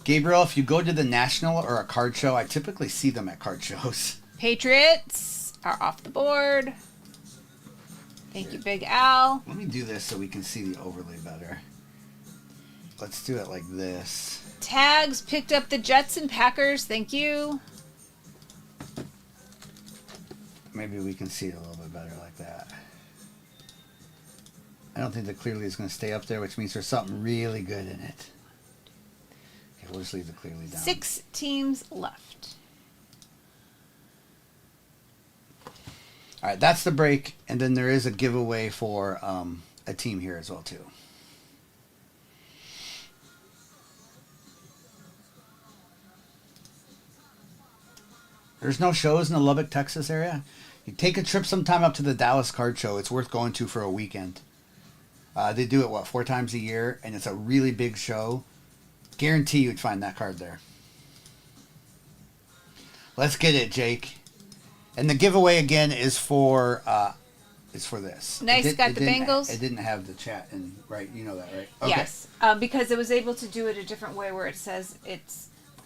Gabriel, if you go to the National or a card show, I typically see them at card shows. Patriots are off the board. Thank you, Big Al. Let me do this so we can see the overlay better. Let's do it like this. Tags picked up the Jets and Packers. Thank you. Maybe we can see it a little bit better like that. I don't think the clearly is going to stay up there, which means there's something really good in it. Okay, we'll just leave the clearly down. 6 teams left. All right, that's the break, and then there is a giveaway for a team here as well too. There's no shows in the Lubbock, Texas area. You take a trip sometime up to the Dallas Card Show. It's worth going to for a weekend. They do it, 4 times a year, and it's a really big show. Guarantee you'd find that card there. Let's get it, Jake. And the giveaway again is for this. Nice, got the Bengals. It didn't have the chat in, right? You know that, right? Okay. Yes, because it was able to do it a different way where it says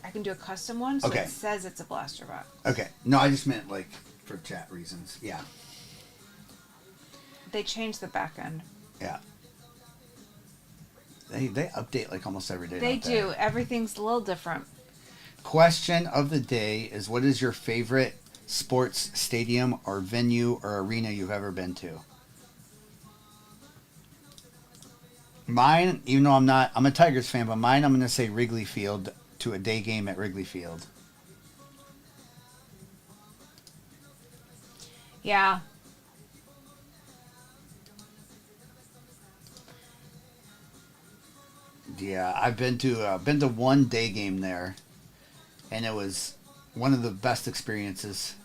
I can do a custom one, so okay. It says it's a blaster box. Okay. No, I just meant like for chat reasons. Yeah. They changed the back end. Yeah. They update like almost every day. They do. Everything's a little different. Question of the day is, what is your favorite sports stadium or venue or arena you've ever been to? Mine, even though I'm a Tigers fan, but mine I'm going to say Wrigley Field, to a day game at Wrigley Field. Yeah. Yeah, I've been to one day game there, and it was one of the best experiences.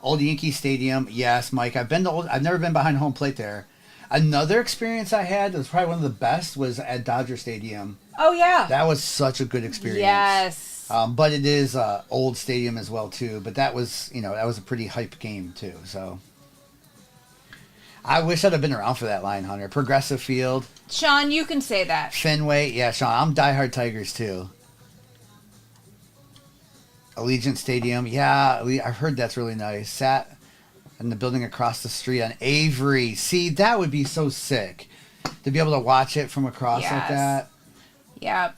Old Yankee Stadium, yes, Mike. I've never been behind home plate there. Another experience I had that was probably one of the best was at Dodger Stadium. Oh yeah. That was such a good experience. Yes. But it is old stadium as well too. But that was a pretty hype game too. So I wish I'd have been around for that, Lion Hunter. Progressive Field. Sean, you can say that. Fenway, yeah, Sean. I'm diehard Tigers too. Allegiant Stadium, yeah, I've heard that's really nice. Sat in the building across the street on Avery. See, that would be so sick to be able to watch it from across like that. Yeah.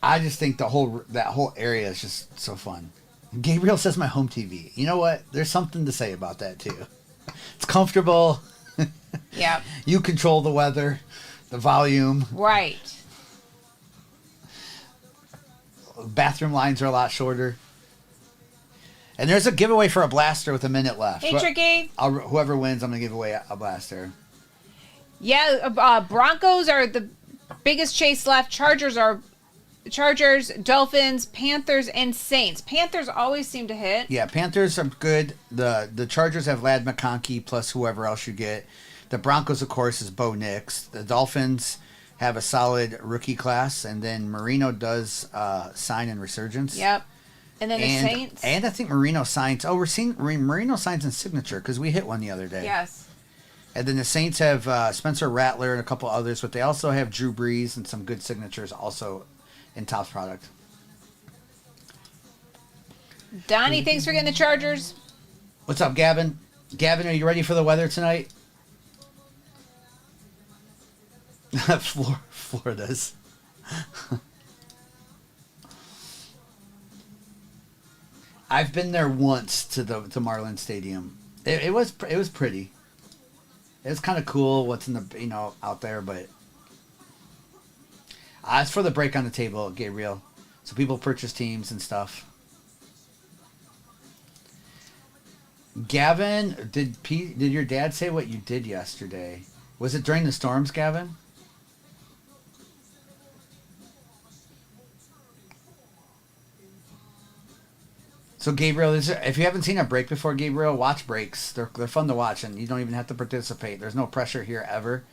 I just think that whole area is just so fun. Gabriel says my home TV. You know what? There's something to say about that too. It's comfortable. Yeah. You control the weather, the volume. Right. Bathroom lines are a lot shorter. And there's a giveaway for a blaster with a minute left. Hey, Tricky. Whoever wins, I'm going to give away a blaster. Yeah, Broncos are the biggest chase left. Chargers, Dolphins, Panthers, and Saints. Panthers always seem to hit. Yeah, Panthers are good. The Chargers have Ladd McConkey plus whoever else you get. The Broncos, of course, is Bo Nix. The Dolphins have a solid rookie class, and then Marino does sign in Resurgence. Yep. And then the Saints. And I think Marino signs. Oh, we're seeing Marino signs in Signature because we hit one the other day. Yes. And then the Saints have Spencer Rattler and a couple others, but they also have Drew Brees and some good signatures also in Topps product. Donnie, thanks for getting the Chargers. What's up, Gavin? Gavin, are you ready for the weather tonight? Florida's. I've been there once to Marlin Stadium. It was pretty. It was kind of cool what's in the out there, but it's for the break on the table, Gabriel. So people purchase teams and stuff. Gavin, did your dad say what you did yesterday? Was it during the storms, Gavin? So Gabriel, if you haven't seen a break before, Gabriel, watch breaks. They're fun to watch, and you don't even have to participate. There's no pressure here ever.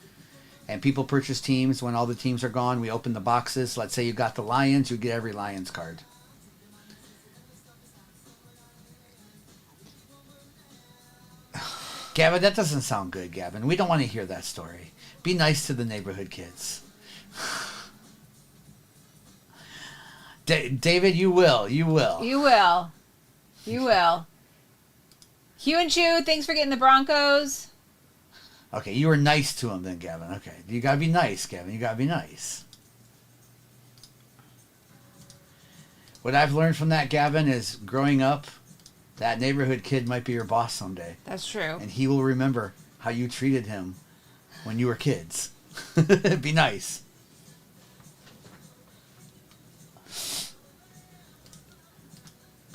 And people purchase teams. When all the teams are gone, we open the boxes. Let's say you got the Lions, you get every Lions card. Gavin, that doesn't sound good, Gavin. We don't want to hear that story. Be nice to the neighborhood kids. David, you will. You will. You will. You will. Hugh and Chew, thanks for getting the Broncos. Okay, you were nice to him then, Gavin. Okay, you gotta be nice, Gavin. You gotta be nice. What I've learned from that, Gavin, is growing up, that neighborhood kid might be your boss someday. That's true. And he will remember how you treated him when you were kids. Be nice.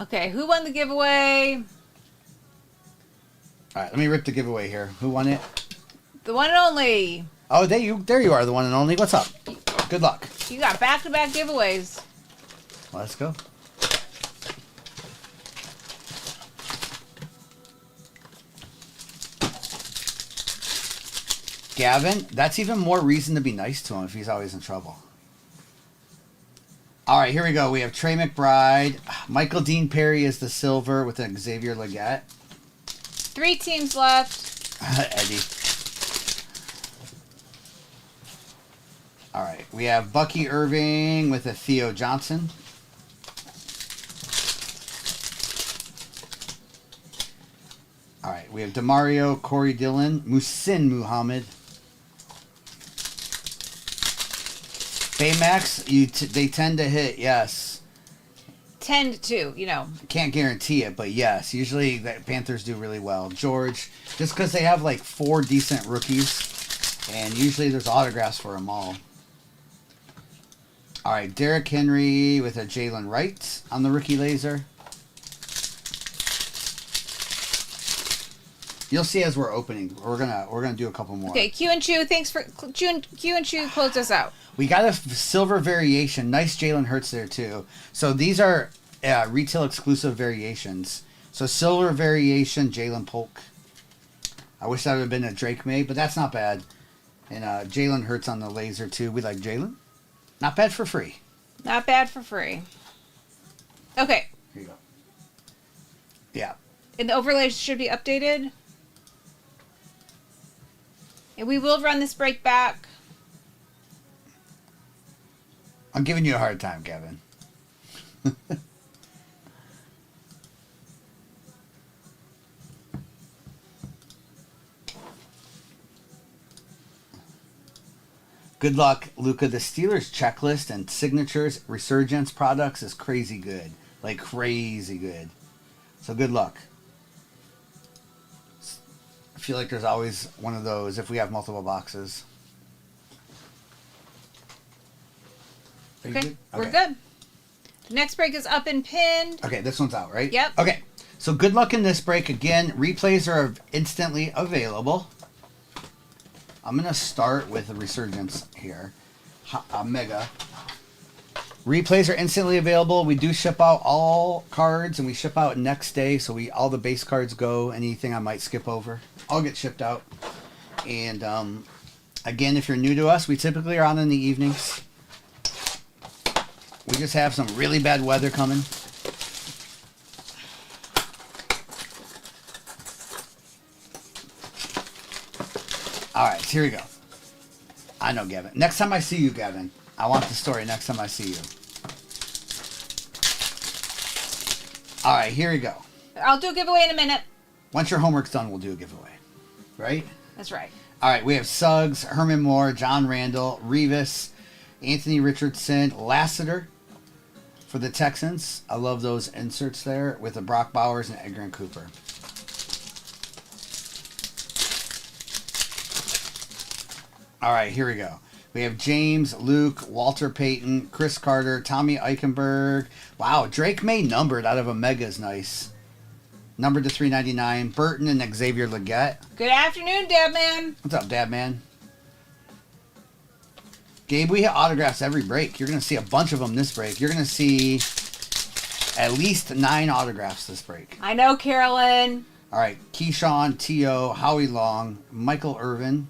Okay, who won the giveaway? All right, let me rip the giveaway here. Who won it? The one and only. Oh, there you are, the one and only. What's up? Good luck. You got back-to-back giveaways. Let's go. Gavin, that's even more reason to be nice to him if he's always in trouble. All right, here we go. We have Trey McBride. Michael Dean Perry is the silver with an Xavier Legette. 3 teams left. Eddie. All right, we have Bucky Irving with a Theo Johnson. All right, we have DeMario, Corey Dillon, Muhsin Muhammad. Baymax, they tend to hit, yes. Tend to, Can't guarantee it, but yes. Usually the Panthers do really well. George, just because they have like 4 decent rookies, and usually there's autographs for them all. All right, Derrick Henry with a Jalen Wright on the rookie laser. You'll see as we're opening. We're gonna do a couple more. Okay, Q and Chew, thanks for Q and Chew close us out. We got a silver variation. Nice Jalen Hurts there too. So these are retail exclusive variations. So silver variation, Jalen Polk. I wish that would have been a Drake May, but that's not bad. And Jalen Hurts on the laser too. We like Jalen. Not bad for free. Not bad for free. Okay. Here you go. Yeah. And the overlays should be updated. And we will run this break back. I'm giving you a hard time, Kevin. Good luck, Luca. The Steelers checklist and signatures resurgence products is crazy good. Like crazy good. So good luck. I feel like there's always one of those if we have multiple boxes. Okay, we're good. The next break is up and pinned. Okay, this one's out, right? Yep. Okay, so good luck in this break. Again, replays are instantly available. I'm going to start with a resurgence here. Mega. Replays are instantly available. We do ship out all cards, and we ship out next day, so all the base cards go. Anything I might skip over, all get shipped out. And again, if you're new to us, we typically are on in the evenings. We just have some really bad weather coming. All right, here we go. I know, Gavin. Next time I see you, Gavin, I want the story next time I see you. All right, here we go. I'll do a giveaway in a minute. Once your homework's done, we'll do a giveaway. Right? That's right. All right, we have Suggs, Herman Moore, John Randall, Revis, Anthony Richardson, Lassiter for the Texans. I love those inserts there with the Brock Bowers and Edgar and Cooper. All right, here we go. We have James, Luke, Walter Payton, Chris Carter, Tommy Eichenberg. Wow, Drake May numbered out of a mega is nice. Numbered to 399. Burton and Xavier Legette. Good afternoon, Dad Man. What's up, Dad Man? Gabe, we hit autographs every break. You're going to see a bunch of them this break. You're going to see at least 9 autographs this break. I know, Carolyn. All right, Keyshawn, T.O., Howie Long, Michael Irvin.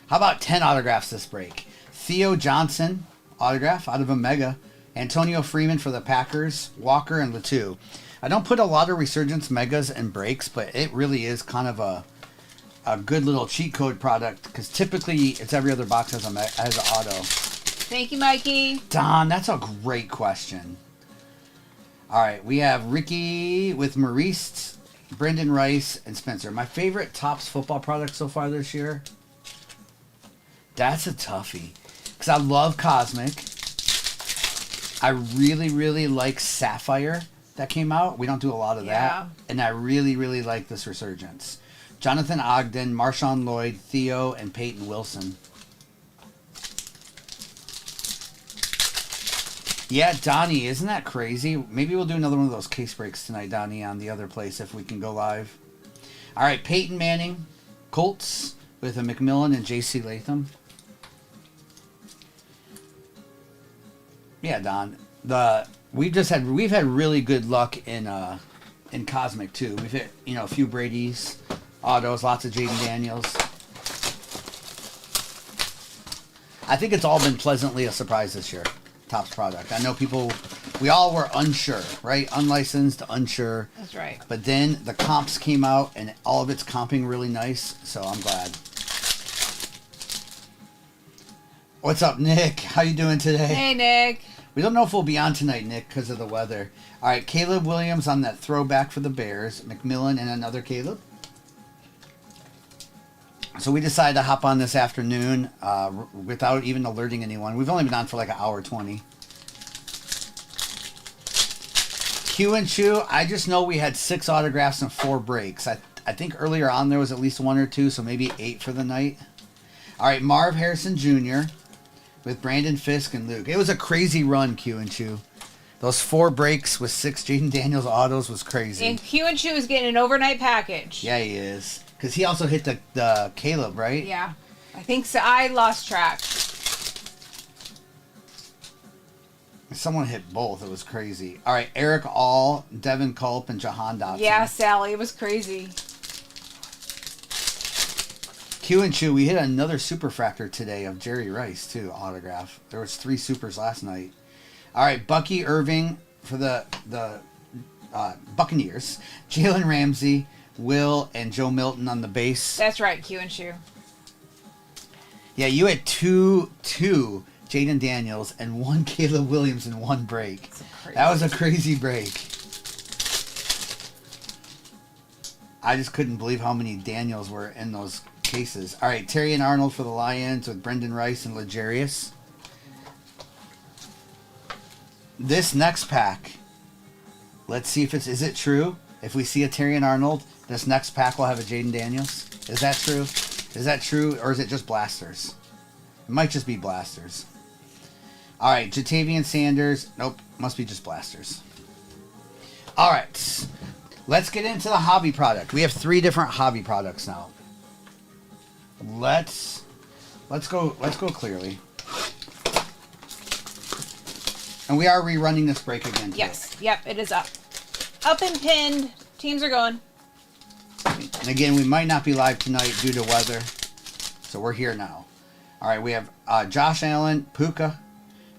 How about 10 autographs this break? Theo Johnson, autograph out of a mega. Antonio Freeman for the Packers. Walker and Latu. I don't put a lot of Resurgence megas and breaks, but it really is kind of a good little cheat code product because typically it's every other box has an auto. Thank you, Mikey. Don, that's a great question. All right, we have Ricky with Maurice, Brendan Rice, and Spencer. My favorite Topps football product so far this year. That's a toughie because I love Cosmic. I really, really like Sapphire that came out. We don't do a lot of that. And I really, really like this Resurgence. Jonathan Ogden, Marshawn Lloyd, Theo, and Peyton Wilson. Yeah, Donnie, isn't that crazy? Maybe we'll do another one of those case breaks tonight, Donnie, on the other place if we can go live. All right, Peyton Manning, Colts with a McMillan and J.C. Latham. Yeah, Don. We've had really good luck in Cosmic too. We've hit a few Brady's autos, lots of Jaden Daniels. I think it's all been pleasantly a surprise this year. Topps product. I know we all were unsure, right? Unlicensed, unsure. That's right. But then the comps came out and all of it's comping really nice, so I'm glad. What's up, Nick? How you doing today? Hey, Nick. We don't know if we'll be on tonight, Nick, because of the weather. All right, Caleb Williams on that throwback for the Bears. McMillan and another Caleb. So we decided to hop on this afternoon without even alerting anyone. We've only been on for like an hour 20. Q and Chew, I just know we had 6 autographs and 4 breaks. I think earlier on there was at least 1 or 2, so maybe 8 for the night. All right, Marv Harrison Jr. with Brandon Fisk and Luke. It was a crazy run, Q and Chew. Those 4 breaks with 6 Jaden Daniels autos was crazy. And Q and Chew is getting an overnight package. Yeah, he is. Because he also hit the Caleb, right? Yeah. I think so. I lost track. Someone hit both. It was crazy. All right, Eric All, Devin Culp, and Jahan Dotson. Yeah, Sally. It was crazy. Q and Chew, we hit another superfractor today of Jerry Rice, too, autograph. There was 3 supers last night. All right, Bucky Irving for the Buccaneers. Jalen Ramsey, Will, and Joe Milton on the base. That's right, Q and Chew. Yeah, you had two Jaden Daniels and 1 Caleb Williams in 1 break. That was a crazy break. I just couldn't believe how many Daniels were in those cases. All right, Terry and Arnold for the Lions with Brendan Rice and Legarius. This next pack, let's see if is it true? If we see a Terry and Arnold, this next pack will have a Jaden Daniels. Is that true? Is that true, or is it just blasters? It might just be blasters. All right, Jatavian Sanders. Nope, must be just blasters. All right, let's get into the hobby product. We have 3 different hobby products now. Let's go clearly. And we are rerunning this break again. Yes. Yep, it is up. Up and pinned. Teams are going. And again, we might not be live tonight due to weather. So we're here now. All right, we have Josh Allen, Puka.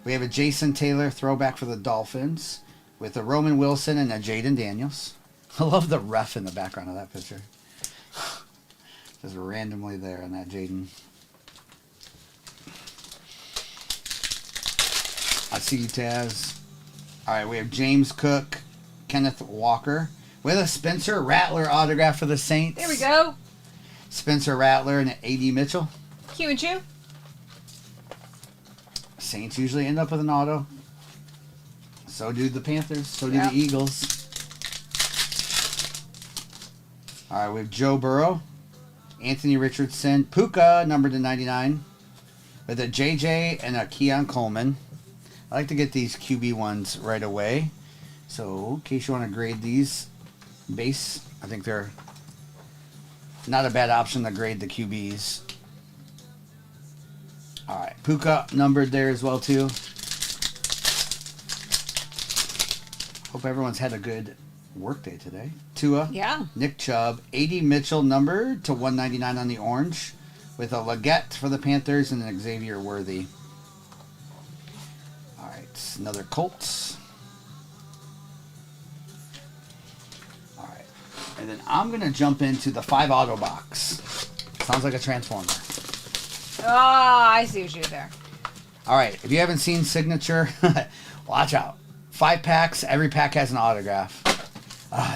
We have a Jason Taylor throwback for the Dolphins with a Roman Wilson and a Jaden Daniels. I love the ref in the background of that picture. Just randomly there on that Jaden. I see you, Taz. All right, we have James Cook, Kenneth Walker with a Spencer Rattler autograph for the Saints. There we go. Spencer Rattler and A.D. Mitchell. Q and Chew. Saints usually end up with an auto. So do the Panthers. So do Yep. the Eagles. All right, we have Joe Burrow, Anthony Richardson, Puka, numbered to 99, with a JJ and a Keon Coleman. I like to get these QB ones right away. So, in case you want to grade these base, I think they're not a bad option to grade the QBs. All right, Puka numbered there as well, too. Hope everyone's had a good workday today. Tua, Yeah. Nick Chubb, A.D. Mitchell numbered to 199 on the orange, with a Leggett for the Panthers and an Xavier Worthy. All right, another Colts. All right, and then I'm going to jump into the 5 auto box. Sounds like a Transformer. Oh, I see what you did there. All right, if you haven't seen Signature, watch out. 5 packs, every pack has an autograph.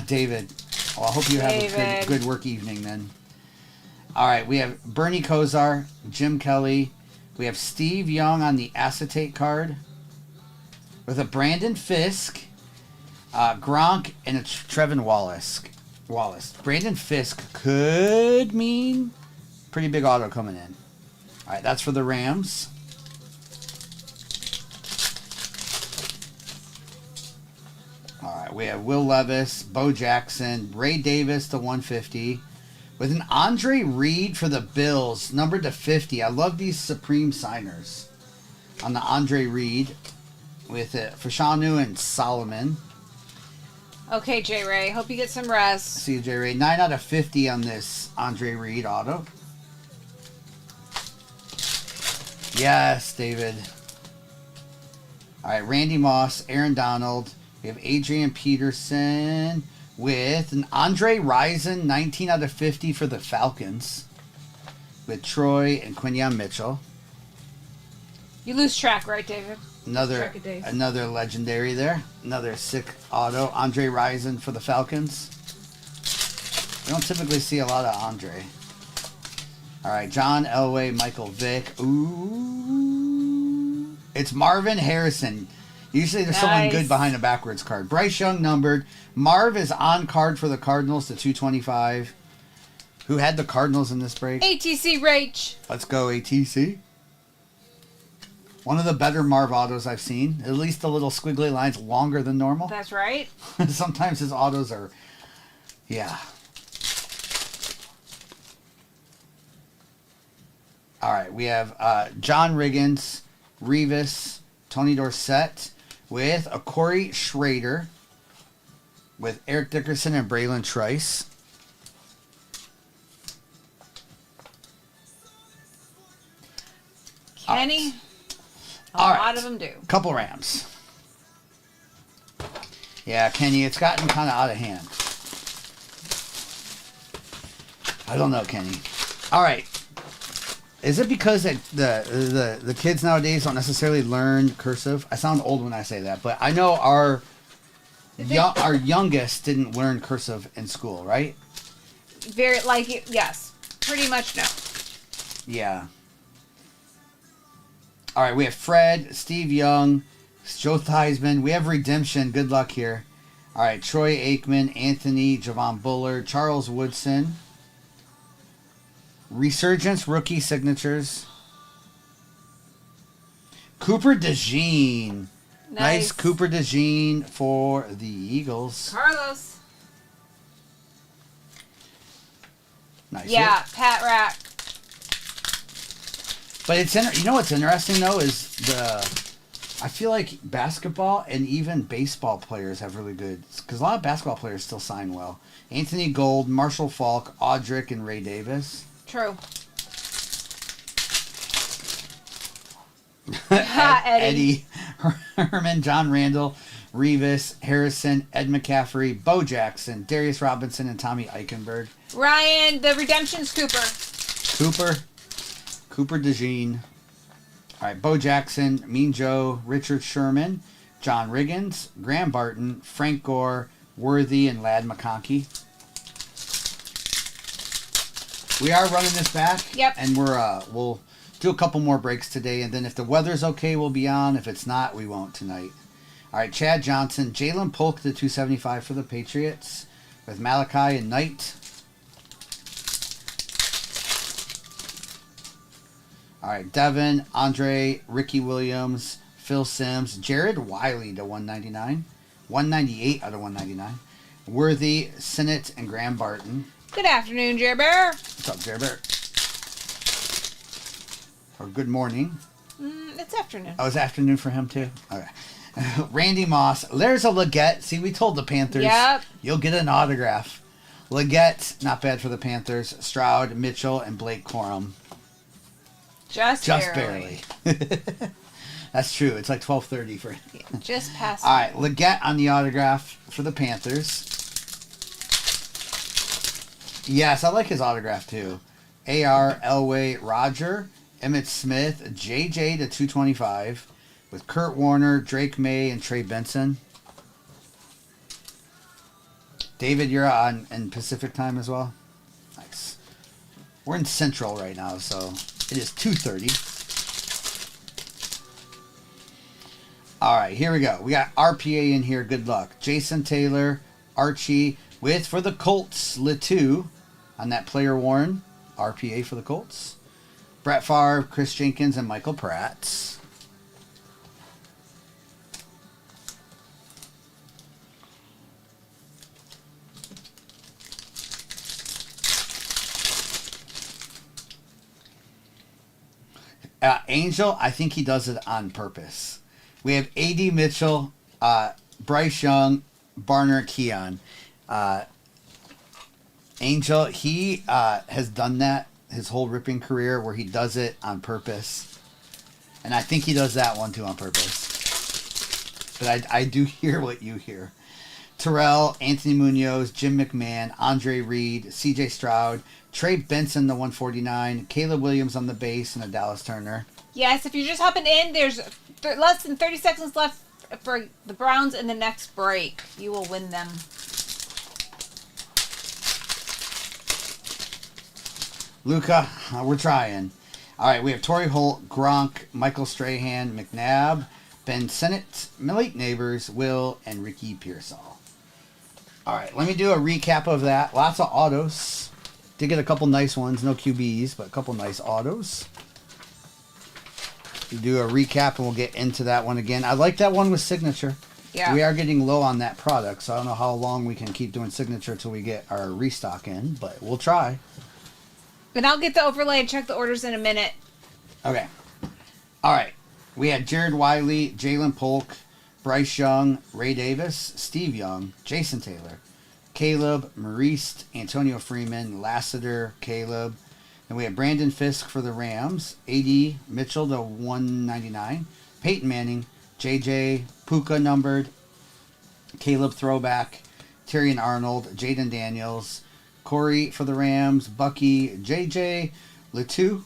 David. Well, I hope you have a good work evening then. All right, we have Bernie Kosar, Jim Kelly. We have Steve Young on the acetate card with a Brandon Fisk, Gronk, and a Trevin Wallace. Brandon Fisk could mean pretty big auto coming in. All right, that's for the Rams. All right, we have Will Levis, Bo Jackson, Ray Davis to 150, with an Andre Reed for the Bills, numbered to 50. I love these Supreme signers on the Andre Reed with it Fashanu and Solomon. Okay, J. Ray. Hope you get some rest. See you, J. Ray. 9 out of 50 on this Andre Reed auto. Yes, David. All right, Randy Moss, Aaron Donald. We have Adrian Peterson with an Andre Rison, 19 out of 50 for the Falcons, with Troy and Quinyon Mitchell. You lose track, right, David? Another legendary there. Another sick auto. Andre Rison for the Falcons. We don't typically see a lot of Andre. All right, John Elway, Michael Vick. Ooh. It's Marvin Harrison. Usually there's someone good behind a backwards card. Bryce Young numbered. Marv is on card for the Cardinals to 225. Who had the Cardinals in this break? ATC Rach. Let's go, ATC. One of the better Marv autos I've seen. At least the little squiggly lines longer than normal. That's right. Sometimes his autos are, yeah. All right, we have John Riggins, Revis, Tony Dorsett, with a Corey Schrader, with Eric Dickerson and Braylon Trice. Kenny. A lot of them do. Couple Rams. Yeah, Kenny, it's gotten kind of out of hand. I don't know, Kenny. All right. Is it because the kids nowadays don't necessarily learn cursive? I sound old when I say that, but I know our youngest didn't learn cursive in school, right? Yes. Pretty much no. Yeah. All right, we have Fred, Steve Young, Joe Theismann. We have Redemption. Good luck here. All right, Troy Aikman, Anthony, Javon Bullard, Charles Woodson. Resurgence rookie signatures. Cooper DeJean. Nice Cooper DeJean for the Eagles. Carlos. Nice. Yeah, hit. Pat Rack. But it's you know what's interesting though is I feel like basketball and even baseball players have really good, because a lot of basketball players still sign well. Anthony Gold, Marshall Falk, Audric, and Ray Davis. True. Eddie, Herman, John Randall, Revis, Harrison, Ed McCaffrey, Bo Jackson, Darius Robinson, and Tommy Eichenberg. Ryan, the Redemption's Cooper. Cooper DeJean. All right, Bo Jackson, Mean Joe, Richard Sherman, John Riggins, Graham Barton, Frank Gore, Worthy, and Ladd McConkey. We are running this back. Yep. And we'll do a couple more breaks today, and then if the weather's okay, we'll be on. If it's not, we won't tonight. All right, Chad Johnson, Jalen Polk to 275 for the Patriots with Malachi and Knight. All right, Devin, Andre, Ricky Williams, Phil Sims, Jared Wiley to 199, 198 out of 199. Worthy, Sinnott, and Graham Barton. Good afternoon, Jer Bear. What's up, Jared Bear? Or good morning. It's afternoon. Oh, it's afternoon for him too? Okay. Randy Moss. There's a Leggett. See, we told the Panthers. Yep. You'll get an autograph. Leggett, not bad for the Panthers. Stroud, Mitchell, and Blake Corum. Just barely. That's true. It's like 12:30 for. Yeah, just past. All right, Leggett on the autograph for the Panthers. Yes, I like his autograph too. A.R. Elway, Roger, Emmitt Smith, JJ to 225 with Kurt Warner, Drake May, and Trey Benson. David, you're on in Pacific time as well? Nice. We're in Central right now, so it is 2:30. All right, here we go. We got RPA in here. Good luck. Jason Taylor, Archie, with, for the Colts, Letou on that player worn. RPA for the Colts. Brett Favre, Chris Jenkins, and Michael Pratt. Angel, I think he does it on purpose. We have A.D. Mitchell, Bryce Young, Barner, Keon. Angel, he has done that his whole ripping career where he does it on purpose. And I think he does that one too on purpose. But I do hear what you hear. Terrell, Anthony Munoz, Jim McMahon, Andre Reed, C.J. Stroud, Trey Benson, the 149, Caleb Williams on the base, and a Dallas Turner. Yes, if you're just hopping in, there's less than 30 seconds left for the Browns in the next break. You will win them. Luca, we're trying. All right, we have Torrey Holt, Gronk, Michael Strahan, McNabb, Ben Sinnott, Malik Neighbors, Will, and Ricky Pearsall. All right, let me do a recap of that. Lots of autos. Did get a couple nice ones. No QBs, but a couple nice autos. We do a recap, and we'll get into that one again. I like that one with signature. Yeah. We are getting low on that product, so I don't know how long we can keep doing signature until we get our restock in, but we'll try. And I'll get the overlay and check the orders in a minute. Okay. All right. We had Jared Wiley, Jalen Polk, Bryce Young, Ray Davis, Steve Young, Jason Taylor, Caleb, Maurice, Antonio Freeman, Lassiter, Caleb. And we have Brandon Fisk for the Rams, A.D. Mitchell to 199, Peyton Manning, J.J. Puka numbered, Caleb throwback, Tyrion Arnold, Jaden Daniels, Corey for the Rams, Bucky, J.J. Letou,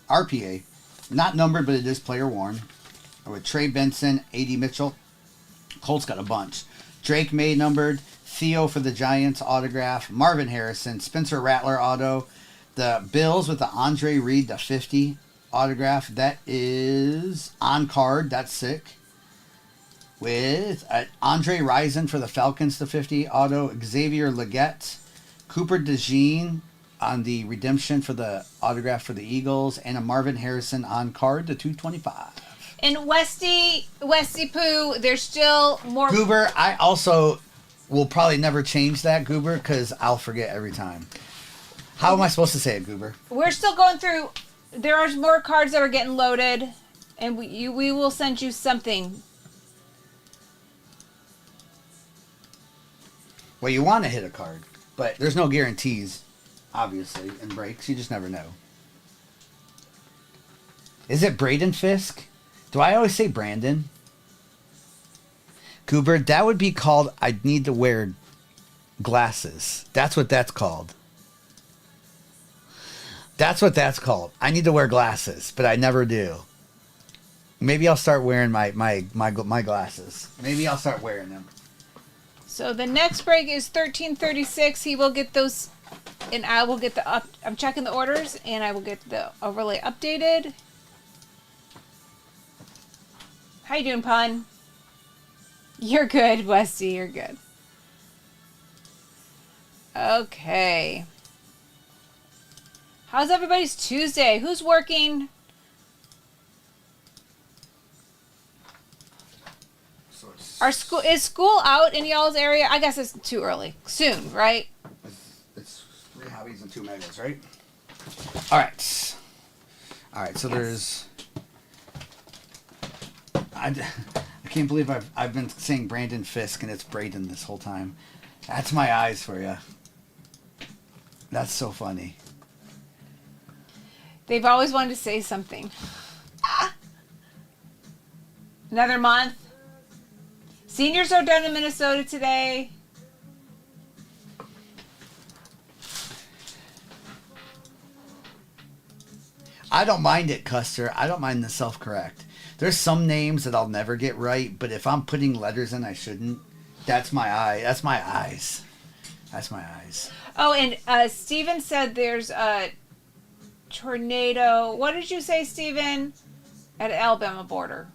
RPA. Not numbered, but it is player worn. With Trey Benson, A.D. Mitchell. Colts got a bunch. Drake May numbered. Theo for the Giants autograph. Marvin Harrison. Spencer Rattler auto. The Bills with the Andre Reed, the 50 autograph. That is on card. That's sick. With Andre Rison for the Falcons, the 50 auto. Xavier Leggett. Cooper DeJean on the redemption for the autograph for the Eagles. And a Marvin Harrison on card, the 225. And Westy Poo, there's still more. Goober, I also will probably never change that, Goober, because I'll forget every time. How am I supposed to say it, Goober? We're still going through. There are more cards that are getting loaded, and we will send you something. Well, you want to hit a card, but there's no guarantees, obviously, in breaks. You just never know. Is it Braden Fisk? Do I always say Brandon? Goober, that would be called I'd need to wear glasses. That's what that's called. That's what that's called. I need to wear glasses, but I never do. Maybe I'll start wearing my glasses. Maybe I'll start wearing them. So the next break is 1336. He will get those and I will get I'm checking the orders, and I will get the overlay updated. How you doing, Pun? You're good, Westy. You're good. Okay. How's everybody's Tuesday? Who's working? Is school out in y'all's area? I guess it's too early. Soon, right? It's 3 hobbies and 2 megas, right? All right. All right. So there's. I can't believe I've been saying Brandon Fisk and it's Braden this whole time. That's my eyes for you. That's so funny. They've always wanted to say something. Another month. Seniors are done in Minnesota today. I don't mind it, Custer. I don't mind the self-correct. There's some names that I'll never get right, but if I'm putting letters in I shouldn't, that's my eye. That's my eyes. That's my eyes. Oh, and Steven said there's a tornado. What did you say, Steven? At Alabama border.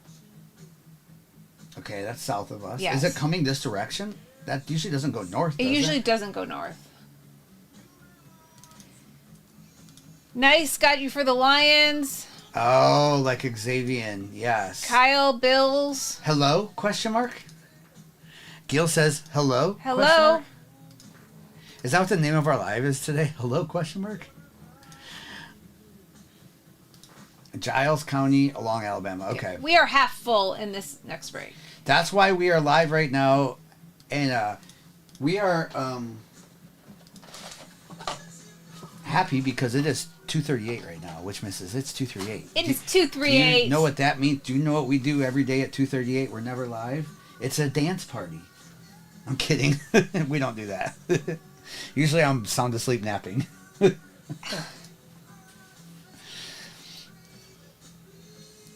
Okay, that's south of us. Yes. Is it coming this direction? That usually doesn't go north, does It usually doesn't go north. Nice, got you for the Lions. Oh, like Xavier, yes. Kyle Bills. Hello? Question mark. Gil says hello. Hello. Question mark? Is that what the name of our live is today? Hello? Question mark. Giles County along Alabama. Okay. We are half full in this next break. That's why we are live right now, and we are happy because it is 2:38 right now. Which misses? It's 2:38. It is 2:38. Do you know what that means? Do you know what we do every day at 2:38? We're never live. It's a dance party. I'm kidding. We don't do that. Usually I'm sound asleep napping.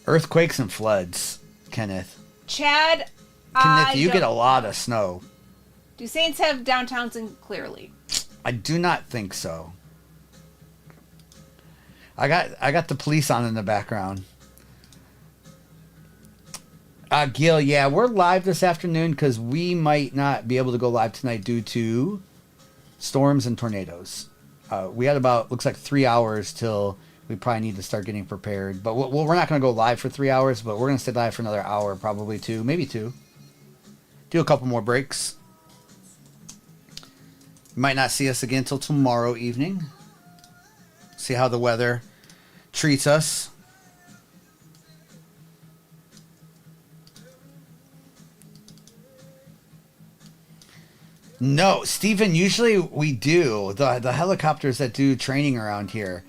Earthquakes and floods, Kenneth. Chad, Kenneth, you get a lot of snow. Do Saints have downtowns in Clearly? I do not think so. I got the police on in the background. Gil, yeah, we're live this afternoon because we might not be able to go live tonight due to storms and tornadoes. We had about, looks like 3 hours till we probably need to start getting prepared. But we're not going to go live for 3 hours, but we're going to stay live for another hour, probably 2, maybe 2. Do a couple more breaks. You might not see us again till tomorrow evening. See how the weather treats us. No, Stephen, usually we do. The helicopters that do training around here.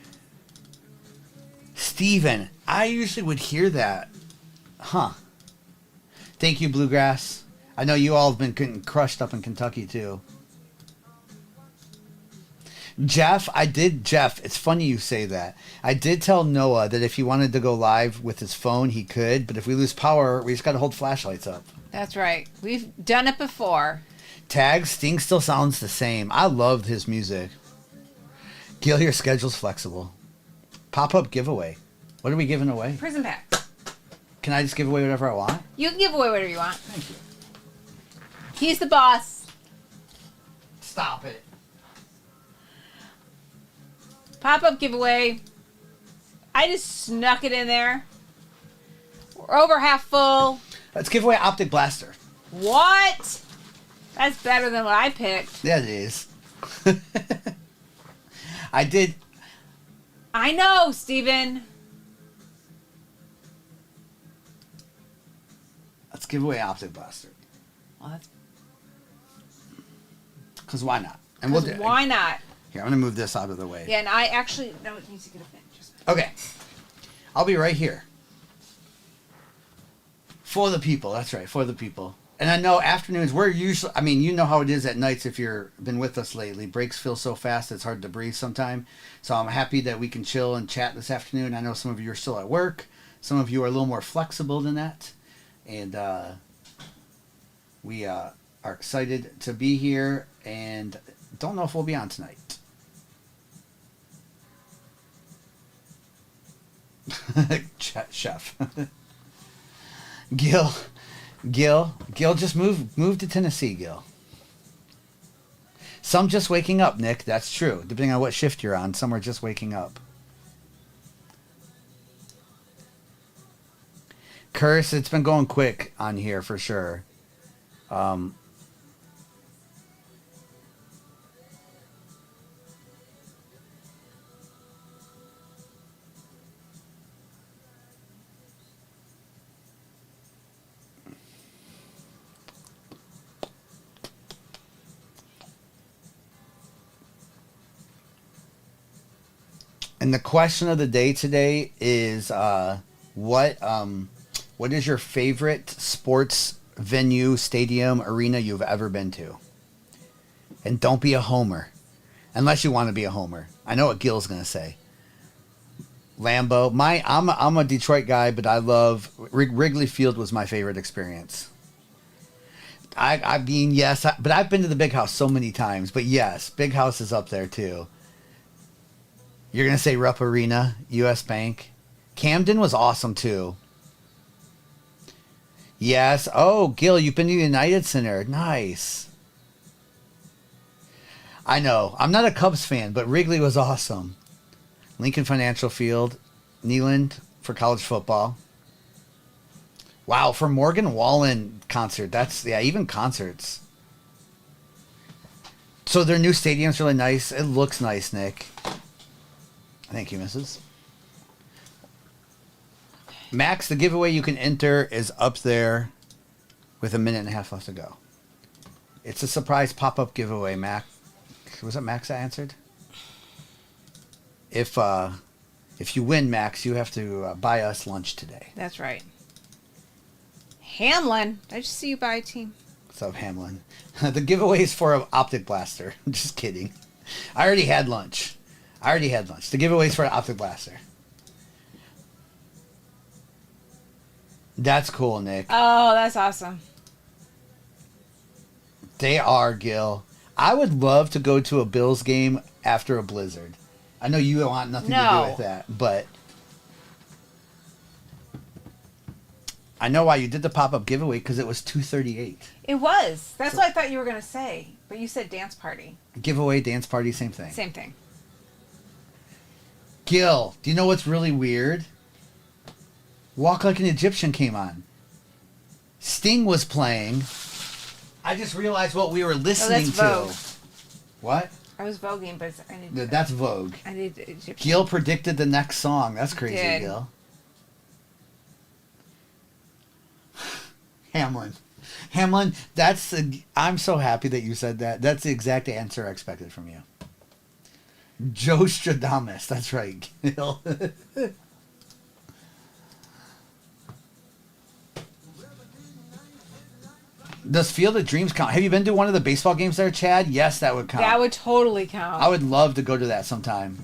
Stephen, I usually would hear that. Huh. Thank you, Bluegrass. I know you all have been getting crushed up in Kentucky, too. Jeff, it's funny you say that. I did tell Noah that if he wanted to go live with his phone, he could. But if we lose power, we just got to hold flashlights up. That's right. We've done it before. Tag, Sting still sounds the same. I loved his music. Gil, your schedule's flexible. Pop-up giveaway. What are we giving away? Prison pack. Can I just give away whatever I want? You can give away whatever you want. Thank you. He's the boss. Stop it. Pop-up giveaway. I just snuck it in there. We're over half full. Let's give away Optic Blaster. What? That's better than what I picked. Yeah, it is. I did. I know, Steven. Let's give away Optic Blaster. Well, that's... Because why not? And we'll do it. Why not? Here, I'm going to move this out of the way. Yeah, and I actually... No, it needs to get a fin. Okay. I'll be right here. For the people. That's right. For the people. And I know afternoons, we're usually... I mean, you know how it is at nights if you've been with us lately. Breaks feel so fast, it's hard to breathe sometime. So I'm happy that we can chill and chat this afternoon. I know some of you are still at work. Some of you are a little more flexible than that. And we are excited to be here. And don't know if we'll be on tonight. Chef. Gil, just move to Tennessee, Gil. Some just waking up, Nick. That's true. Depending on what shift you're on, some are just waking up. Curse, it's been going quick on here for sure. And the question of the day today is what is your favorite sports venue, stadium, arena you've ever been to? And don't be a homer. Unless you want to be a homer. I know what Gil's going to say. Lambeau. I'm a Detroit guy, but I love Wrigley Field was my favorite experience. I mean, yes, but I've been to the Big House so many times. But yes, Big House is up there too. You're going to say Rupp Arena, U.S. Bank. Camden was awesome, too. Yes. Oh, Gil, you've been to the United Center. Nice. I know. I'm not a Cubs fan, but Wrigley was awesome. Lincoln Financial Field. Neyland for college football. Wow, for Morgan Wallen concert. That's, yeah, even concerts. So their new stadium's really nice. It looks nice, Nick. Thank you, Mrs. Max, the giveaway you can enter is up there with 1.5 minutes left to go. It's a surprise pop-up giveaway, Max. Was it Max that answered? If you win, Max, you have to buy us lunch today. That's right. Hamlin, I just see you buy a team. What's up, Hamlin? The giveaway is for an optic blaster. I'm just kidding. I already had lunch. The giveaway's for an optic blaster. That's cool, Nick. Oh, that's awesome. They are, Gil. I would love to go to a Bills game after a blizzard. I know you don't want nothing to do with that, but I know why you did the pop-up giveaway, because it was $238. It was. That's what I thought you were going to say, but you said dance party. Giveaway, dance party, same thing. Same thing. Gil, do you know what's really weird? Walk Like an Egyptian came on. Sting was playing. I just realized what we were listening to. Vogue. What? I was voguing, but I need. That's Vogue. I need Egyptian. Gil predicted the next song. That's crazy, Gil. Hamlin, I'm so happy that you said that. That's the exact answer I expected from you. Joe Stradamus. That's right, Gil. Does Field of Dreams count? Have you been to one of the baseball games there, Chad? Yes, that would count. That would totally count. I would love to go to that sometime.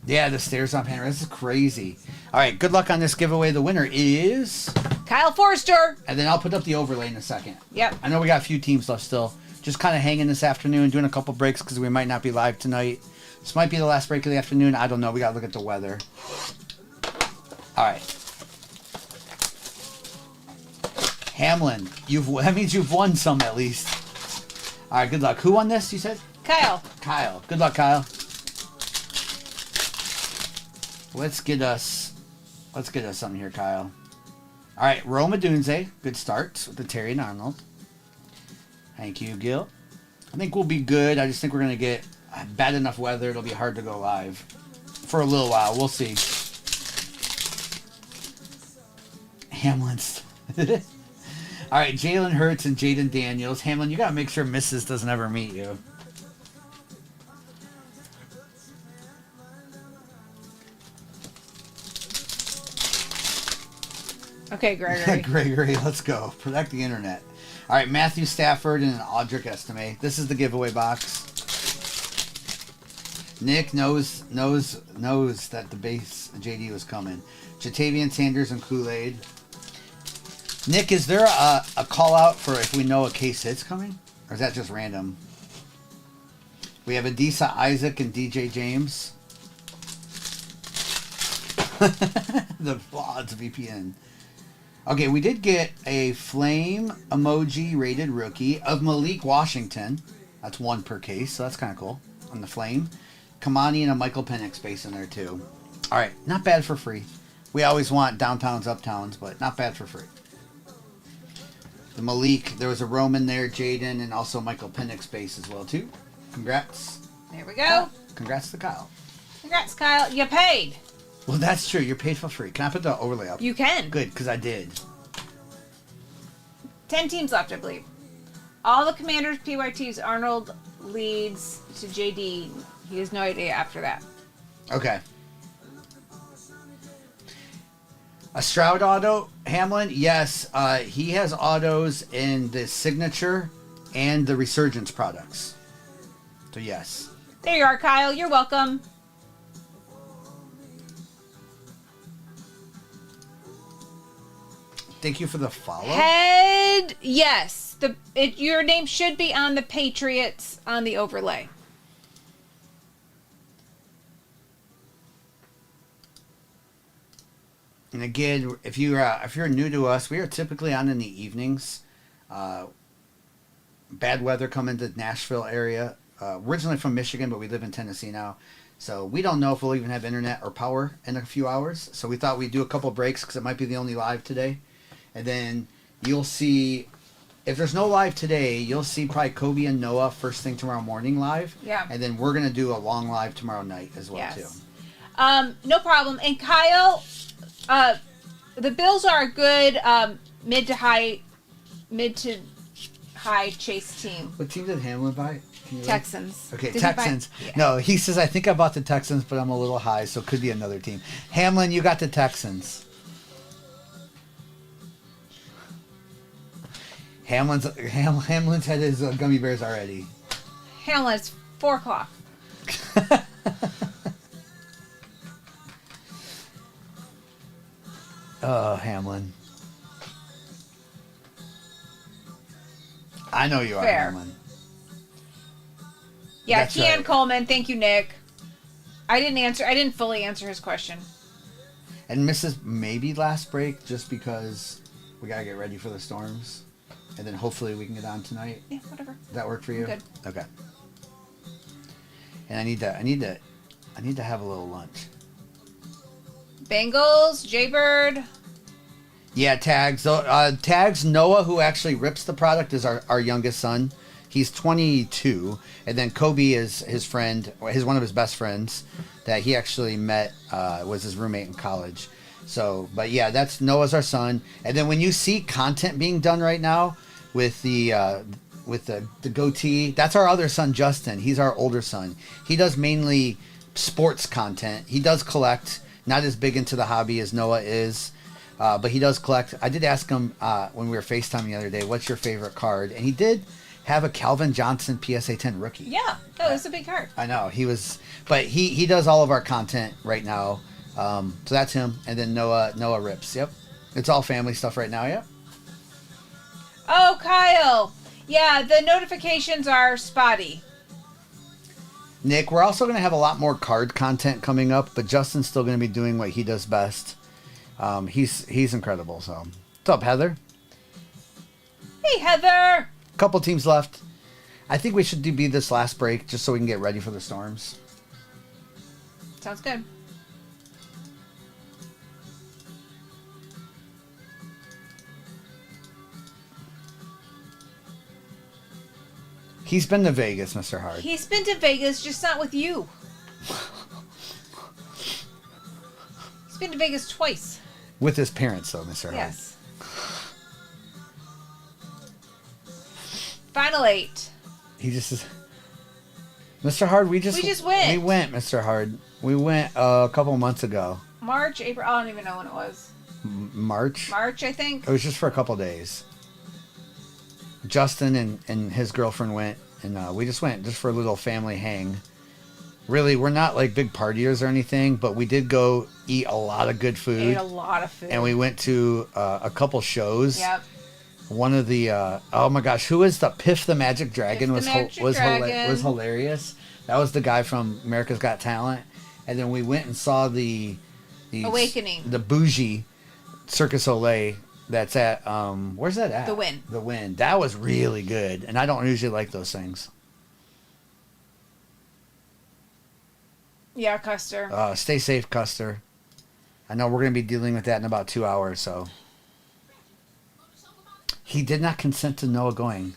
Yeah, the stairs on Panorama. This is crazy. All right, good luck on this giveaway. The winner is Kyle Forster. And then I'll put up the overlay in a second. Yep. I know we got a few teams left still. Just kind of hanging this afternoon, doing a couple breaks because we might not be live tonight. This might be the last break of the afternoon. I don't know. We got to look at the weather. All right. Hamlin, that means you've won some at least. All right, good luck. Who won this, you said? Kyle. Good luck, Kyle. Let's get us something here, Kyle. All right, Roma Dunze. Good start with the Terry and Arnold. Thank you, Gil. I think we'll be good. I just think we're going to get bad enough weather. It'll be hard to go live for a little while. We'll see. Hamlin's. All right, Jalen Hurts and Jaden Daniels. Hamlin, you got to make sure Mrs. doesn't ever meet you. Okay, Gregory. Gregory, let's go. Protect the internet. All right, Matthew Stafford and an Audric Estime. This is the giveaway box. Nick knows that the base JD was coming. Jatavian Sanders and Kool-Aid. Nick, is there a call out for if we know a case hit's coming? Or is that just random? We have Adisa Isaac and DJ James. The odds VPN. Okay, we did get a flame emoji rated rookie of Malik Washington. That's 1 per case, so that's kind of cool. On the flame. Kamani and a Michael Penix base in there too. All right, not bad for free. We always want downtowns, uptowns, but not bad for free. The Malik, there was a Roman there, Jaden, and also Michael Penix base as well too. Congrats. There we go. Congrats to Kyle. Congrats, Kyle. You paid. Well, that's true. You're paid for free. Can I put the overlay up? You can. Good, because I did. 10 teams left, I believe. All the Commanders, PYTs, Arnold leads to JD. He has no idea after that. Okay. A Stroud auto, Hamlin? Yes, he has autos in the Signature and the Resurgence products. So, yes. There you are, Kyle. You're welcome. Thank you for the follow. Head, yes. Your name should be on the Patriots on the overlay. And again, if you're new to us, we are typically on in the evenings. Bad weather coming to Nashville area. Originally from Michigan, but we live in Tennessee now. So we don't know if we'll even have internet or power in a few hours. So we thought we'd do a couple breaks because it might be the only live today. And then you'll see, if there's no live today, you'll see probably Kobe and Noah first thing tomorrow morning live. Yeah. And then we're going to do a long live tomorrow night as well, too. No problem. And Kyle, the Bills are a good mid to high chase team. What team did Hamlin buy? Texans. Okay, Did Texans. Yeah. No, he says, I think I bought the Texans, but I'm a little high, so it could be another team. Hamlin, you got the Texans. Hamlin's had his gummy bears already. Hamlin, it's 4 o'clock. Oh, Hamlin. I know you are, Fair. Hamlin. Yeah, That's Kean right. Coleman. Thank you, Nick. I didn't fully answer his question. And Mrs. maybe last break just because we got to get ready for the storms. And then hopefully we can get on tonight. Yeah, whatever. Does that work for you? Good. Okay. And I need to have a little lunch. Bengals, Jaybird. Yeah, Tags. Tags, Noah, who actually rips the product, is our youngest son. He's 22. And then Kobe is his friend, one of his best friends that he actually met, was his roommate in college. So, but yeah, that's Noah's our son. And then when you see content being done right now with the goatee, that's our other son, Justin. He's our older son. He does mainly sports content. He does collect, not as big into the hobby as Noah is. But he does collect. I did ask him when we were FaceTiming the other day, what's your favorite card? And he did have a Calvin Johnson PSA 10 rookie. Yeah, that was a big card. I know. But he does all of our content right now. So that's him. And then Noah rips. Yep. It's all family stuff right now. Yep. Oh, Kyle. Yeah, the notifications are spotty. Nick, we're also going to have a lot more card content coming up, but Justin's still going to be doing what he does best. He's incredible. So, what's up, Heather? Hey, Heather. Couple teams left. I think we should be this last break just so we can get ready for the storms. Sounds good. He's been to Vegas, Mr. Hard. He's been to Vegas, just not with you. He's been to Vegas twice. With his parents, though, Mr. Hard. Yes. Final 8. He just is. Mr. Hard, we just went. We went, Mr. Hard. We went a couple months ago. March, April. I don't even know when it was. March? March, I think. It was just for a couple days. Justin and his girlfriend went, and we just went just for a little family hang. Really, we're not like big partiers or anything, but we did go eat a lot of good food. Ate a lot of food. And we went to a couple shows. Yep. One of the oh my gosh, who is the Piff the Magic Dragon? Piff the Magic Dragon. Was hilarious. That was the guy from America's Got Talent. And then we went and saw the Awakening. The bougie Circus Olay that's at, where's that at? The Win. The Win. That was really good. And I don't usually like those things. Yeah, Custer. Stay safe, Custer. I know we're going to be dealing with that in about 2 hours, so. He did not consent to Noah going.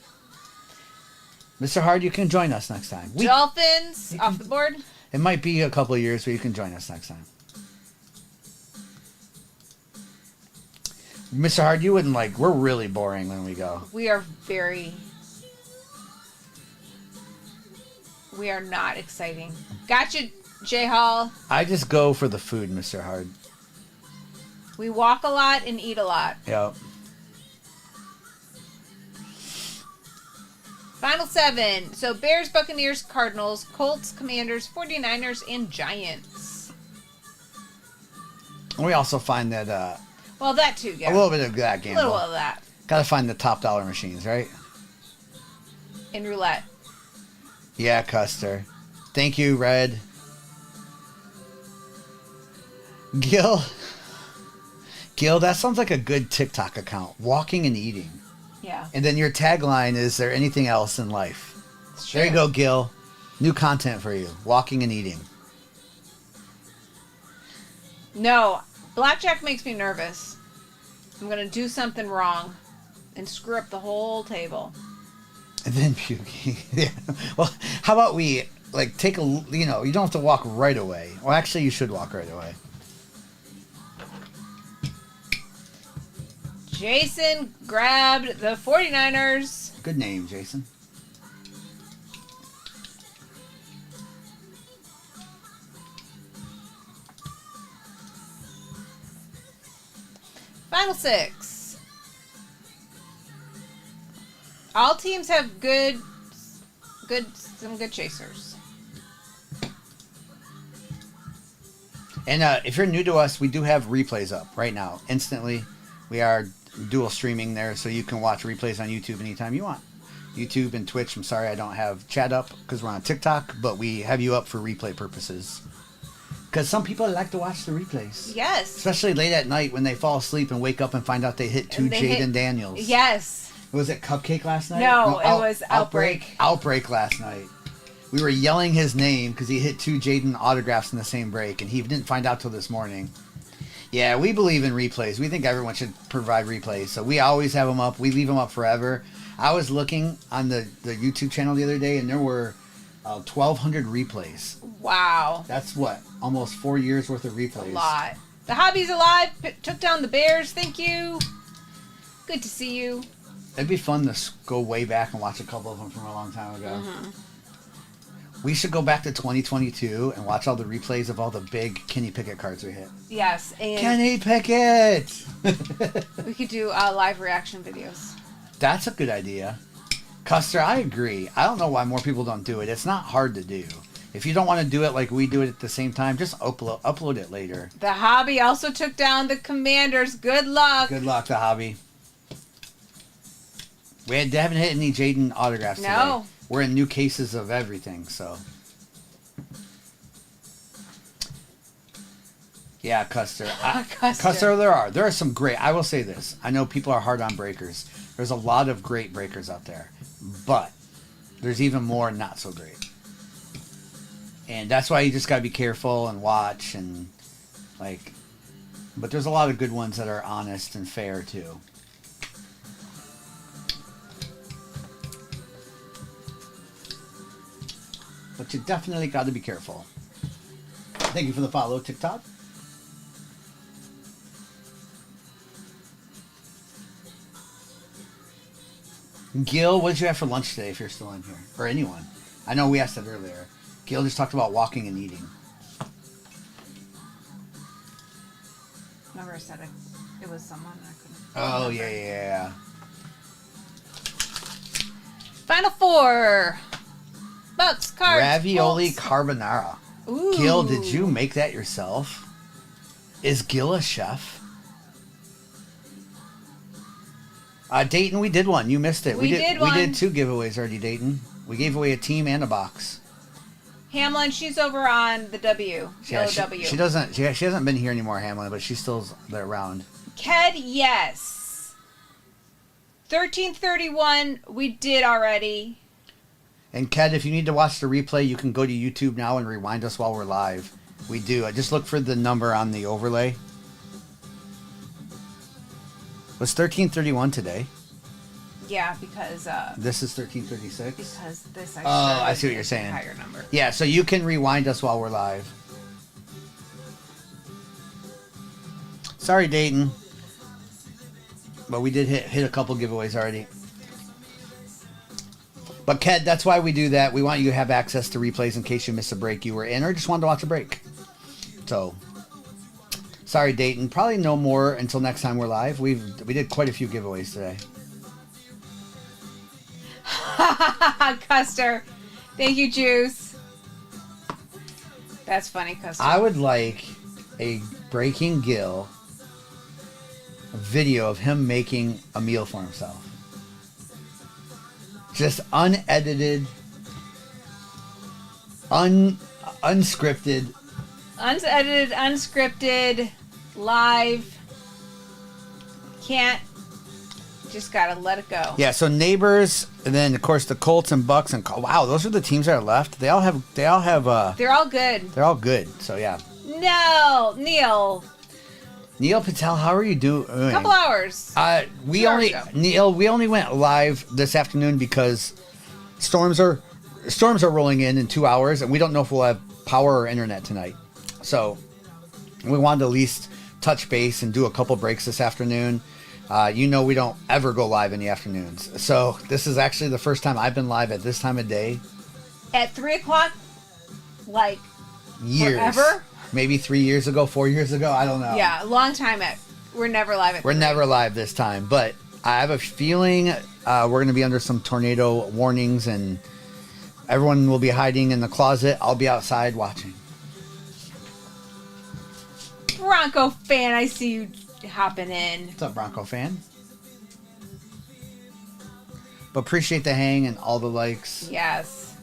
Mr. Hard, you can join us next time. Dolphins off the board. It might be a couple of years, but you can join us next time. Mr. Hard, you wouldn't like. We're really boring when we go. We are not exciting. Gotcha, J Hall. I just go for the food, Mr. Hard. We walk a lot and eat a lot. Yep. Final 7. So Bears, Buccaneers, Cardinals, Colts, Commanders, 49ers, and Giants. We also find that Well, that too, yeah. a little bit of that A gamble. little of that. Gotta find the top dollar machines, right? In roulette. Yeah, Custer. Thank you, Red. Gil, that sounds like a good TikTok account. Walking and eating. Yeah. And then your tagline is, there anything else in life? It's There you true. go, Gil. New content for you. Walking and eating. No. Blackjack makes me nervous. I'm going to do something wrong and screw up the whole table. And then puking. Yeah. Well, how about we, like, take a, you don't have to walk right away. Well, actually, you should walk right away. Jason grabbed the 49ers. Good name, Jason. Final 6. All teams have some good chasers. And if you're new to us, we do have replays up right now, instantly. We are dual streaming there, so you can watch replays on YouTube anytime you want. YouTube and Twitch, I'm sorry I don't have chat up because we're on TikTok, but we have you up for replay purposes. Because some people like to watch the replays. Yes. Especially late at night when they fall asleep and wake up and find out they hit two Jaden Daniels. Yes. Was it Cupcake last night? No, it was Outbreak. Outbreak last night. We were yelling his name because he hit 2 Jaden autographs in the same break, and he didn't find out till this morning. Yeah, we believe in replays. We think everyone should provide replays. So we always have them up. We leave them up forever. I was looking on the YouTube channel the other day, and there were 1,200 replays. Wow. That's what? Almost 4 years worth of replays. A lot. The hobby's alive. Took down the Bears. Thank you. Good to see you. It'd be fun to go way back and watch a couple of them from a long time ago. Mm-hmm. We should go back to 2022 and watch all the replays of all the big Kenny Pickett cards we hit. Yes. And Kenny Pickett! we could do live reaction videos. That's a good idea. Custer, I agree. I don't know why more people don't do it. It's not hard to do. If you don't want to do it like we do it at the same time, just upload it later. The hobby also took down the Commanders. Good luck. Good luck, the hobby. We haven't hit any Jaden autographs today. No. We're in new cases of everything, so. Yeah, Custer. Custer, there are some great. I will say this. I know people are hard on breakers. There's a lot of great breakers out there, but there's even more not so great. And that's why you just gotta be careful and watch and like. But there's a lot of good ones that are honest and fair too. But you definitely got to be careful. Thank you for the follow, TikTok. Gil, what did you have for lunch today if you're still in here? Or anyone. I know we asked that earlier. Gil just talked about walking and eating. Remember I said it was someone I couldn't. Oh, yeah. Final 4. Bucks, Cards, Ravioli Colts. carbonara. Ooh. Gil, did you make that yourself? Is Gil a chef? Dayton, we did one. You missed it. We did one. We did 2 giveaways already, Dayton. We gave away a team and a box. Hamlin, she's over on the W. Yeah, LW. she doesn't. She hasn't been here anymore, Hamlin, but she's still there around. Ked, yes. 1331, we did already. And Ked, if you need to watch the replay, you can go to YouTube now and rewind us while we're live. We do. I just look for the number on the overlay. Was 1331 today? Yeah, because This is 1336. because this I see what you're saying. Higher number. Yeah, so you can rewind us while we're live. Sorry, Dayton. But we did hit a couple giveaways already. But Ked, that's why we do that. We want you to have access to replays in case you miss a break you were in or just wanted to watch a break. So, sorry, Dayton. Probably no more until next time we're live. We did quite a few giveaways today. Custer. Thank you, Juice. That's funny, Custer. I would like a Breaking Gill video of him making a meal for himself. Just unedited, unscripted. Unedited, unscripted, live. Can't. Just gotta let it go. Yeah, so Neighbors, and then of course the Colts and Bucks and wow, those are the teams that are left. They all have. They're all good. They're all good. So yeah. No, Neil. Neil Patel, how are you doing? A couple hours. We only went live this afternoon because storms are rolling in 2 hours, and we don't know if we'll have power or internet tonight. So we wanted to at least touch base and do a couple breaks this afternoon. We don't ever go live in the afternoons. So this is actually the first time I've been live at this time of day. At 3 o'clock, like years. Forever? Maybe 3 years ago, 4 years ago. I don't know. Yeah, a long time we're never live at We're 3. never live this time. But I have a feeling we're going to be under some tornado warnings and everyone will be hiding in the closet. I'll be outside watching. Bronco fan, I see you hopping in. What's up, Bronco fan? But appreciate the hang and all the likes. Yes.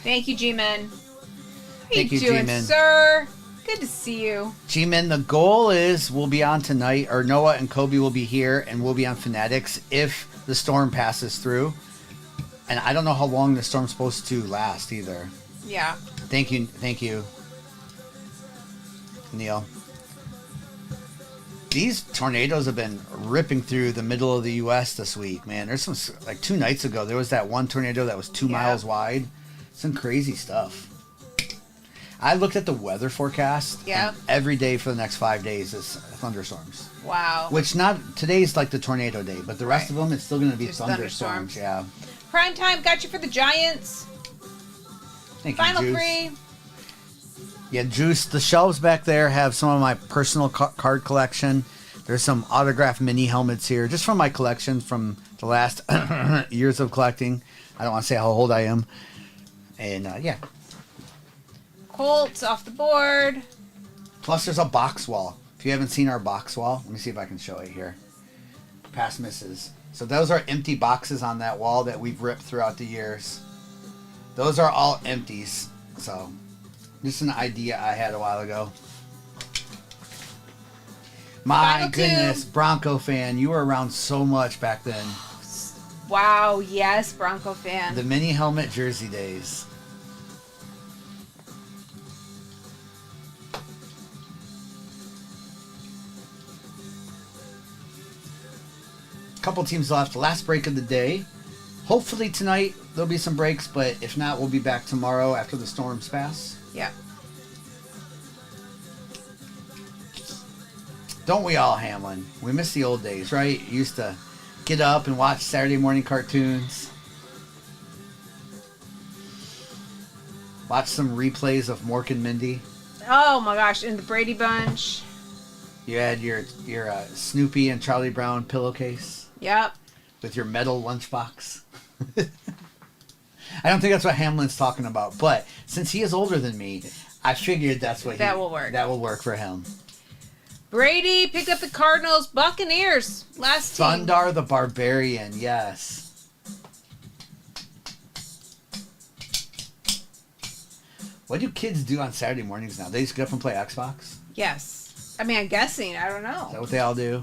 Thank you, G-Men. How Thank you you, doing, G-Men. sir? Good to see you. G-Men, the goal is we'll be on tonight, or Noah and Kobe will be here, and we'll be on Fanatics if the storm passes through. And I don't know how long the storm's supposed to last either. Yeah. Thank you, Neil. These tornadoes have been ripping through the middle of the U.S. this week, man. There's some, like 2 nights ago, there was that one tornado that was 2 miles wide. Some crazy stuff. I looked at the weather forecast. Yeah. And every day for the next 5 days is thunderstorms. Wow. Which today's like the tornado day, but the rest of them it's still going to be Just thunderstorms. Yeah. Prime time got you for the Giants. Thank Final you, Juice. 3. Yeah, Juice. The shelves back there have some of my personal card collection. There's some autographed mini helmets here, just from my collection from the last years of collecting. I don't want to say how old I am. And yeah. Colts off the board. Plus, there's a box wall. If you haven't seen our box wall, let me see if I can show it here. Past misses. So those are empty boxes on that wall that we've ripped throughout the years. Those are all empties. So, just an idea I had a while ago. My Final goodness, 2. Bronco fan. You were around so much back then. Wow, yes, Bronco fan. The mini helmet jersey days. Couple teams left. Last break of the day. Hopefully tonight there'll be some breaks, but if not, we'll be back tomorrow after the storms pass. Yeah. Don't we all, Hamlin? We miss the old days, right? You used to get up and watch Saturday morning cartoons. Watch some replays of Mork and Mindy. Oh my gosh, in the Brady Bunch. You had your Snoopy and Charlie Brown pillowcase. Yep. With your metal lunchbox. I don't think that's what Hamlin's talking about, but since he is older than me, I figured that will work. That will work for him. Brady picked up the Cardinals, Buccaneers last team. Thundar the Barbarian, yes. What do kids do on Saturday mornings now? They just get up and play Xbox? Yes. I mean, I'm guessing. I don't know. Is that what they all do?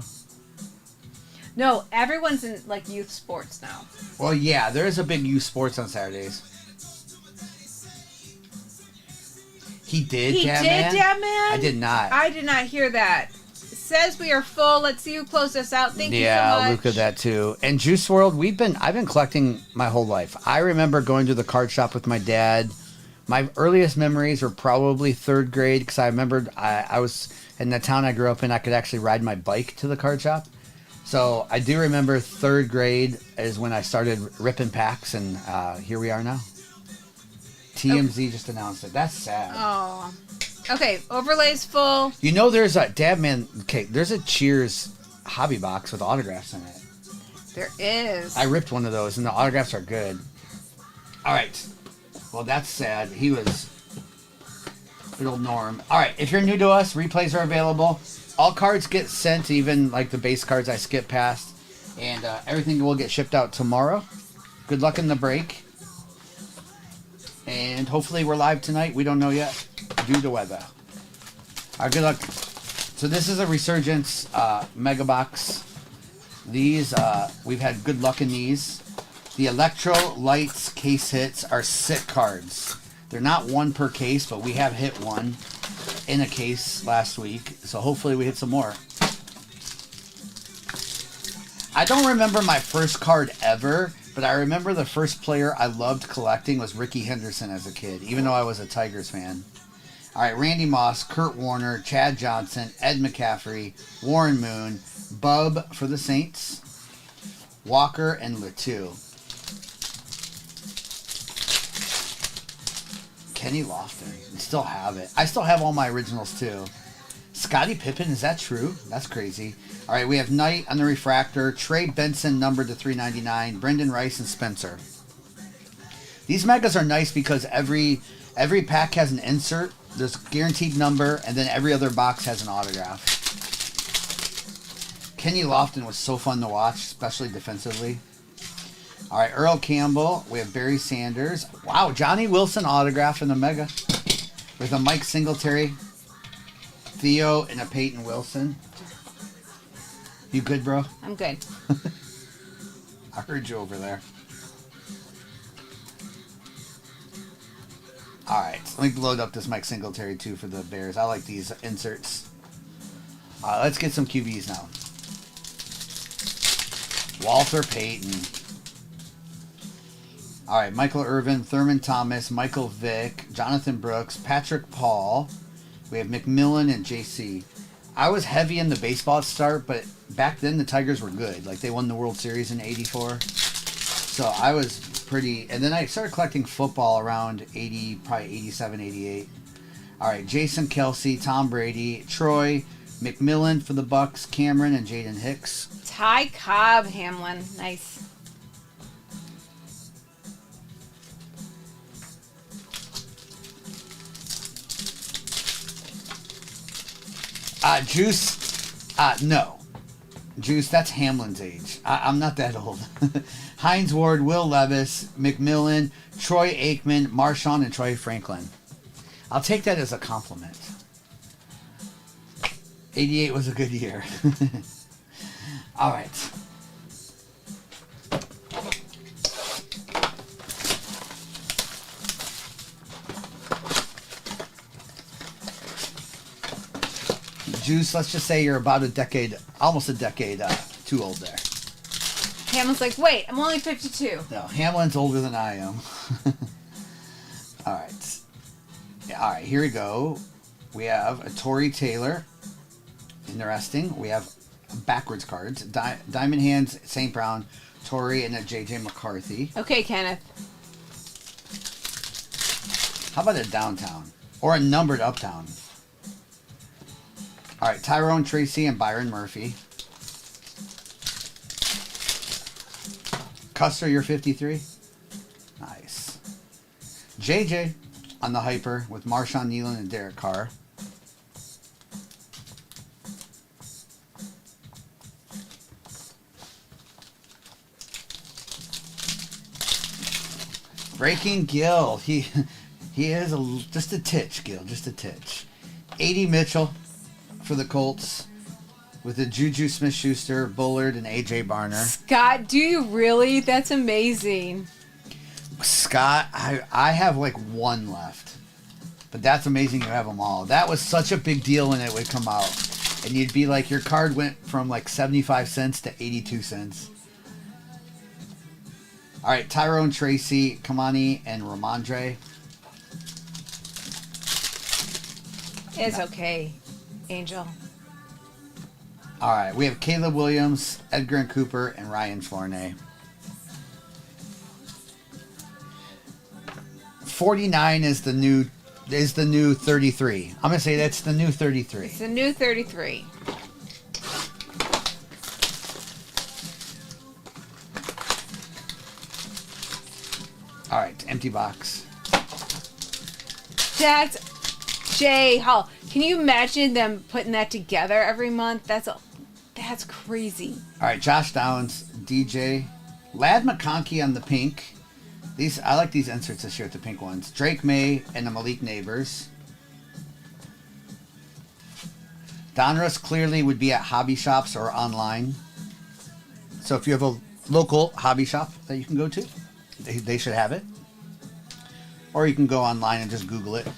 No, everyone's in, like, youth sports now. Well, yeah, there is a big youth sports on Saturdays. He did, Dabman? I did not. I did not hear that. It says we are full. Let's see who closed us out. Thank you so much. Yeah, Luca, that too. And Juice World, I've been collecting my whole life. I remember going to the card shop with my dad. My earliest memories were probably 3rd grade because I remembered I was in the town I grew up in. I could actually ride my bike to the card shop. So I do remember 3rd grade is when I started ripping packs, and here we are now. TMZ just announced it. That's sad. Oh. Okay, overlay's full. You know there's a Dabman, okay, there's a Cheers hobby box with autographs in it. There is. I ripped one of those, and the autographs are good. All right. Well, that's sad. He was good old Norm. All right, if you're new to us, replays are available. All cards get sent, even like the base cards I skipped past. And everything will get shipped out tomorrow. Good luck in the break. And hopefully we're live tonight. We don't know yet due to weather. All right, good luck. So this is a Resurgence Mega Box. These, we've had good luck in these. The Electro Lights case hits are sick cards. They're not one per case, but we have hit one in a case last week. So hopefully we hit some more. I don't remember my first card ever, but I remember the first player I loved collecting was Ricky Henderson as a kid, even though I was a Tigers fan. All right, Randy Moss, Kurt Warner, Chad Johnson, Ed McCaffrey, Warren Moon, Bub for the Saints, Walker, and Latu. Kenny Lofton. I still have it. I still have all my originals too. Scottie Pippen, is that true? That's crazy. All right, we have Knight on the refractor, Trey Benson numbered to 399, Brendan Rice, and Spencer. These megas are nice because every pack has an insert. There's a guaranteed number, and then every other box has an autograph. Kenny Lofton was so fun to watch, especially defensively. All right, Earl Campbell. We have Barry Sanders. Wow, Johnny Wilson autograph in the mega with a Mike Singletary, Theo, and a Peyton Wilson. You good, bro? I'm good. I heard you over there. All right, let me load up this Mike Singletary too for the Bears. I like these inserts. Let's get some QBs now. Walter Payton. All right, Michael Irvin, Thurman Thomas, Michael Vick, Jonathan Brooks, Patrick Paul. We have McMillan and JC. I was heavy in the baseball at start, but back then the Tigers were good. Like, they won the World Series in '84. So I was pretty... And then I started collecting football around 80, probably 87, 88. All right, Jason Kelsey, Tom Brady, Troy, McMillan for the Bucks, Cameron, and Jaden Hicks. Ty Cobb, Hamlin. Nice. Juice, no. Juice, that's Hamlin's age. I'm not that old. Hines Ward, Will Levis, McMillan, Troy Aikman, Marshawn, and Troy Franklin. I'll take that as a compliment. 88 was a good year. All right. Juice, let's just say you're about a decade, almost a decade too old there. Hamlin's like, wait, I'm only 52. No, Hamlin's older than I am. All right. Yeah, all right, here we go. We have a Torrey Taylor. Interesting. We have backwards cards. Diamond Hands, St. Brown, Torrey, and a J.J. McCarthy. Okay, Kenneth. How about a downtown? Or a numbered uptown? All right, Tyrone Tracy and Byron Murphy. Custer, you're 53. Nice. JJ on the hyper with Marshawn Nealon and Derek Carr. Breaking Gill. He is just a titch, Gil, just a titch. 80 Mitchell for the Colts with the Juju Smith-Schuster, Bullard, and A.J. Barner. Scott, do you really? That's amazing. Scott, I have like one left. But that's amazing you have them all. That was such a big deal when it would come out. And you'd be like, your card went from like 75 cents to 82 cents. All right, Tyrone Tracy, Kamani, and Ramondre. It's okay, Angel. All right, we have Caleb Williams, Edgar and Cooper, and Ryan Fournay. 49 is the new 33. I'm gonna say that's the new 33. It's the new 33. All right, empty box. That's Jay Hall. Can you imagine them putting that together every month? That's crazy. All right, Josh Downs, DJ, Lad McConkey on the pink. I like these inserts this year with the pink ones. Drake May and the Malik Neighbors. Donruss clearly would be at hobby shops or online. So if you have a local hobby shop that you can go to, they should have it. Or you can go online and just Google it.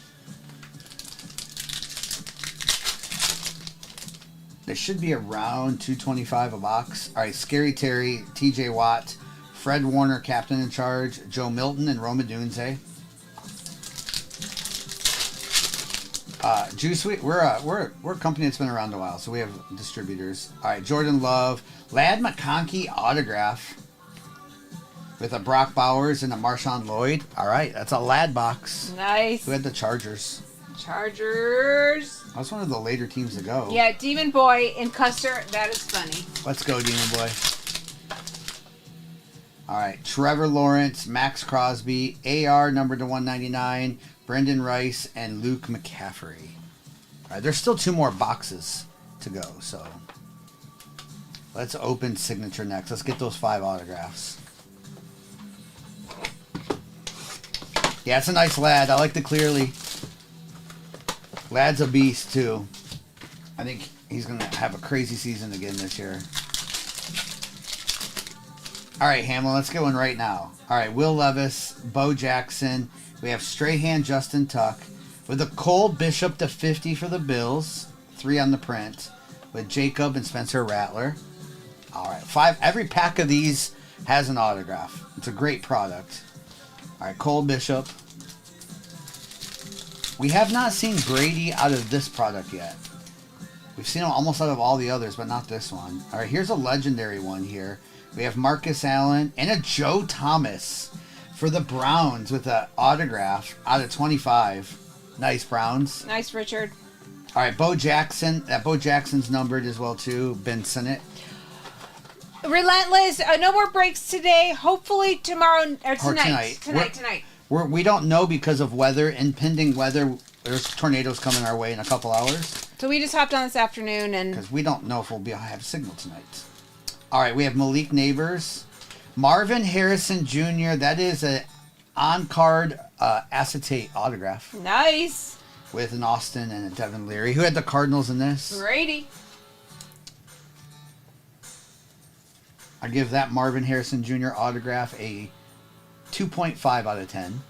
They should be around $225 a box. All right, Scary Terry, TJ Watt, Fred Warner, captain in charge, Joe Milton, and Roma Dunze. Juice, we're a company that's been around a while, so we have distributors. All right, Jordan Love, Lad McConkey autograph with a Brock Bowers and a Marshawn Lloyd. All right, that's a Lad box. Nice. Who had the Chargers? Chargers. That was one of the later teams to go. Yeah, Demon Boy and Custer. That is funny. Let's go, Demon Boy. All right, Trevor Lawrence, Max Crosby, AR numbered to 199, Brendan Rice, and Luke McCaffrey. All right, there's still 2 more boxes to go, so let's open signature next. Let's get those 5 autographs. Yeah, it's a nice Lad. I like the clearly. Lad's a beast, too. I think he's going to have a crazy season again this year. All right, Hamlin, let's get one right now. All right, Will Levis, Bo Jackson. We have Strahan, Justin Tuck. With a Cole Bishop to 50 for the Bills. 3 on the print. With Jacob and Spencer Rattler. All right, 5. Every pack of these has an autograph. It's a great product. All right, Cole Bishop. We have not seen Brady out of this product yet. We've seen him almost out of all the others, but not this one. All right, here's a legendary one here. We have Marcus Allen and a Joe Thomas for the Browns with an autograph out of 25. Nice, Browns. Nice, Richard. All right, Bo Jackson. That Bo Jackson's numbered as well, too. Ben Sinnott. Relentless. No more breaks today. Hopefully tomorrow or tonight. Tonight. We don't know because of weather. Impending weather. There's tornadoes coming our way in a couple hours. So we just hopped on this afternoon and because we don't know if we'll have signal tonight. All right, we have Malik Neighbors, Marvin Harrison Jr. That is a on-card acetate autograph. Nice. With an Austin and a Devin Leary. Who had the Cardinals in this? Brady. I give that Marvin Harrison Jr. autograph a 2.5 out of 10.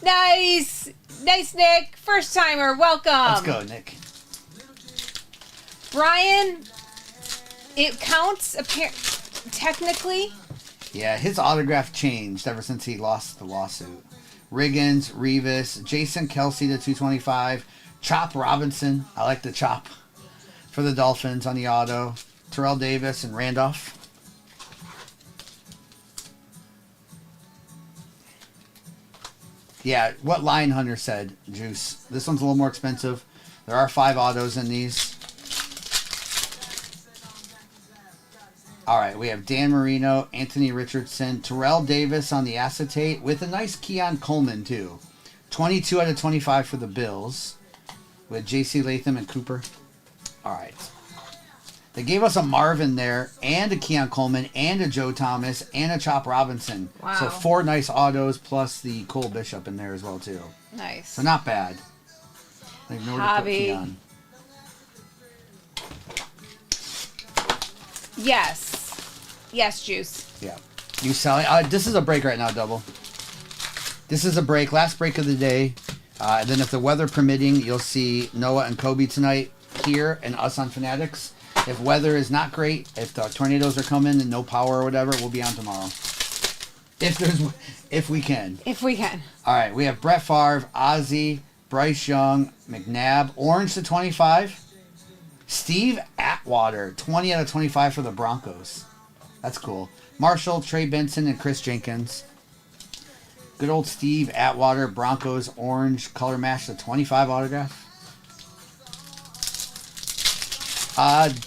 Nice. Nice, Nick. First timer. Welcome. Let's go, Nick. Brian, it counts technically. Yeah, his autograph changed ever since he lost the lawsuit. Riggins, Revis, Jason Kelsey to 225, Chop Robinson. I like the Chop for the Dolphins on the auto. Terrell Davis and Randolph. Yeah, what Lion Hunter said, Juice. This one's a little more expensive. There are 5 autos in these. All right, we have Dan Marino, Anthony Richardson, Terrell Davis on the acetate with a nice Keon Coleman, too. 22 out of 25 for the Bills with J.C. Latham and Cooper. All right. They gave us a Marvin there, and a Keon Coleman, and a Joe Thomas, and a Chop Robinson. Wow. So 4 nice autos, plus the Cole Bishop in there as well, too. Nice. So not bad. They know where to put Keon. Yes, Juice. Yeah. You sell it. This is a break right now, Double. This is a break. Last break of the day. And then if the weather permitting, you'll see Noah and Kobe tonight here and us on Fanatics. If weather is not great, if the tornadoes are coming and no power or whatever, we'll be on tomorrow. If we can. If we can. All right, we have Brett Favre, Ozzie, Bryce Young, McNabb, orange to 25. Steve Atwater, 20 out of 25 for the Broncos. That's cool. Marshall, Trey Benson, and Chris Jenkins. Good old Steve Atwater, Broncos, orange, color match to 25 autograph.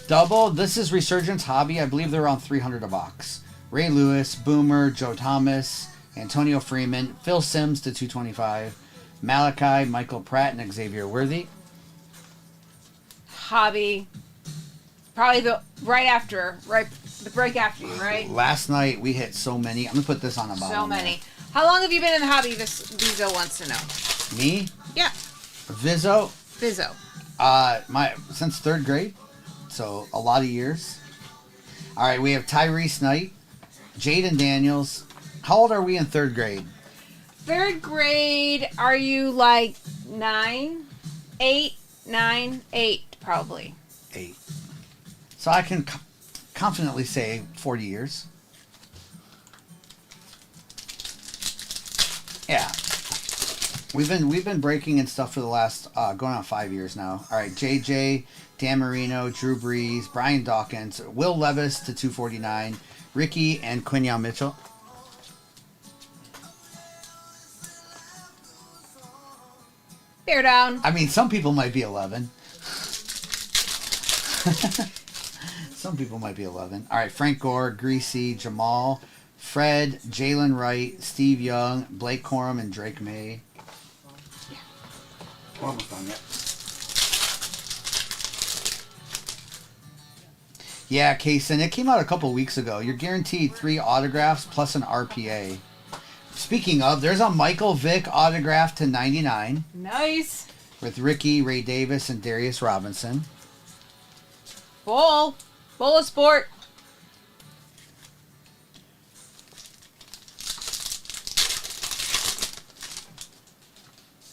Double, this is Resurgence Hobby. I believe they're around 300 a box. Ray Lewis, Boomer, Joe Thomas, Antonio Freeman, Phil Simms to 225. Malachi, Michael Pratt, and Xavier Worthy. Hobby. Probably the break after you, right? Last night we hit so many. I'm gonna put this on the bottom. So many. How long have you been in the hobby? Vizo wants to know. Me? Yeah. Vizo? Since 3rd grade. So a lot of years. All right, we have Tyrese Knight, Jaden Daniels. How old are we in 3rd grade? 3rd grade, are you like 9? 8? 9? 8, probably. 8. So I can confidently say 40 years. Yeah. We've been breaking and stuff for the last going on 5 years now. All right, JJ, Dan Marino, Drew Brees, Brian Dawkins, Will Levis to 249, Ricky and Quinyon Mitchell. Bear down. I mean, some people might be 11. Some people might be 11. All right, Frank Gore, Greasy, Jamal, Fred, Jalen Wright, Steve Young, Blake Corum, and Drake May. We're almost done yet. Yeah, Kaysen, it came out a couple weeks ago. You're guaranteed 3 autographs plus an RPA. Speaking of, there's a Michael Vick autograph to 99. Nice. With Ricky, Ray Davis, and Darius Robinson. Bowl of sport.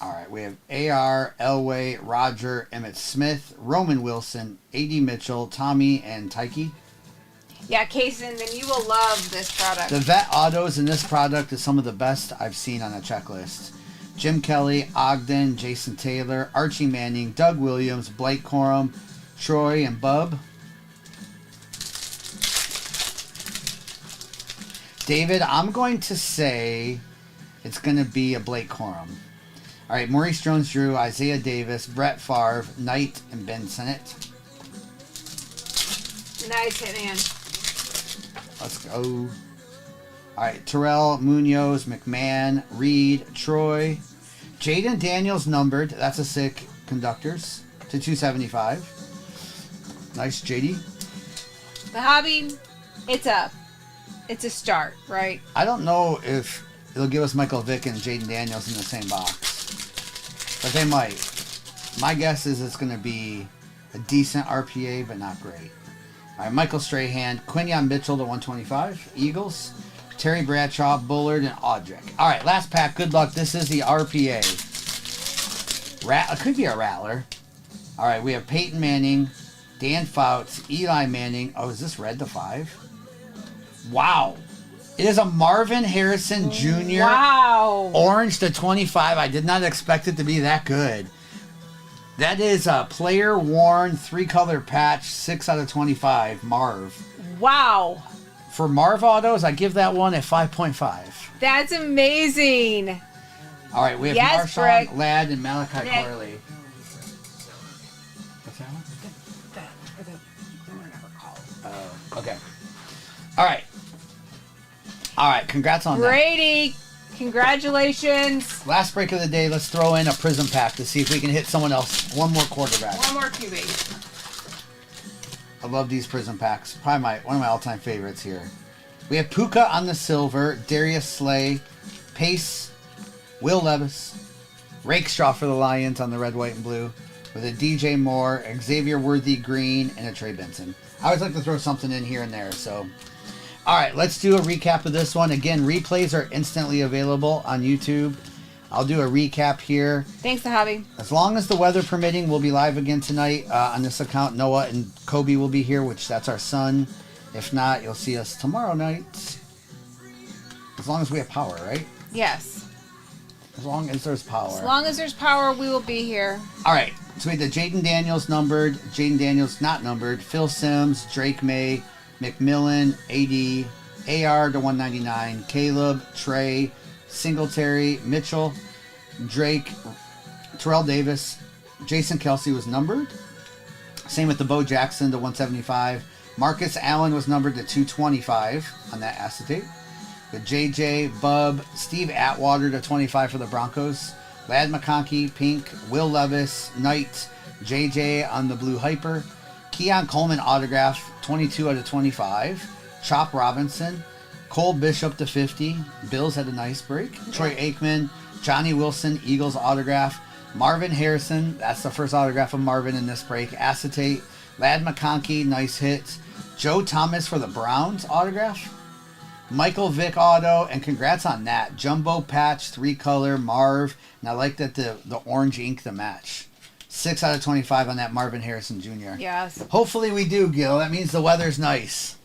All right, we have AR, Elway, Roger, Emmett Smith, Roman Wilson, A.D. Mitchell, Tommy, and Tyke. Yeah, Kaysen, then you will love this product. The vet autos in this product is some of the best I've seen on a checklist. Jim Kelly, Ogden, Jason Taylor, Archie Manning, Doug Williams, Blake Corum, Troy, and Bub. David, I'm going to say it's going to be a Blake Corum. All right, Maurice Jones-Drew, Isaiah Davis, Brett Favre, Knight, and Ben Sinnott. Nice hit, man. Let's go. All right, Terrell, Munoz, McMahon, Reed, Troy. Jaden Daniels numbered. That's a sick conductors to 275. Nice, JD. The hobby, it's a start, right? I don't know if it'll give us Michael Vick and Jaden Daniels in the same box. But they might. My guess is it's going to be a decent RPA, but not great. All right, Michael Strahan, Quinyon Mitchell to 125, Eagles, Terry Bradshaw, Bullard, and Audric. All right, last pack. Good luck. This is the RPA. It could be a rattler. All right, we have Peyton Manning, Dan Fouts, Eli Manning. Oh, is this red to 5? Wow. It is a Marvin Harrison Jr. Wow. Orange to 25. I did not expect it to be that good. That is a player worn 3-color patch, 6 out of 25, Marv. Wow. For Marv autos, I give that one a 5.5. That's amazing. All right, we have Marshawn, Ladd, and Malachi Corley. What's that one? Oh, okay. All right. All right, congrats on Brady, congratulations. Last break of the day, let's throw in a prism pack to see if we can hit someone else. One more quarterback. One more QB. I love these Prism packs. Probably one of my all-time favorites here. We have Puka on the silver, Darius Slay, Pace, Will Levis, Rakestraw for the Lions on the red, white, and blue, with a DJ Moore, Xavier Worthy green, and a Trey Benson. I always like to throw something in here and there. So, all right, let's do a recap of this one. Again, replays are instantly available on YouTube. I'll do a recap here. Thanks, the hobby. As long as the weather permitting, we'll be live again tonight on this account. Noah and Kobe will be here, which that's our son. If not, you'll see us tomorrow night. As long as we have power, right? Yes. As long as there's power. As long as there's power, we will be here. All right. So we had the Jaden Daniels numbered, Jaden Daniels not numbered, Phil Simms, Drake May, McMillan, AD, AR to 199, Caleb, Trey, Singletary, Mitchell, Drake, Terrell Davis, Jason Kelsey was numbered. Same with the Bo Jackson to 175. Marcus Allen was numbered to 225 on that acetate. With JJ, Bub, Steve Atwater to 25 for the Broncos. Lad McConkey, pink. Will Levis, Knight, JJ on the blue hyper. Keon Coleman autograph, 22 out of 25. Chop Robinson. Cole Bishop to 50. Bills had a nice break. Troy Aikman, Johnny Wilson, Eagles autograph. Marvin Harrison, that's the first autograph of Marvin in this break. Acetate. Lad McConkey, nice hit. Joe Thomas for the Browns autograph. Michael Vick auto, and congrats on that. Jumbo patch, 3-color, Marv. And I like that the orange ink the match. 6 out of 25 on that Marvin Harrison Jr. Yes. Hopefully we do, Gil. That means the weather's nice.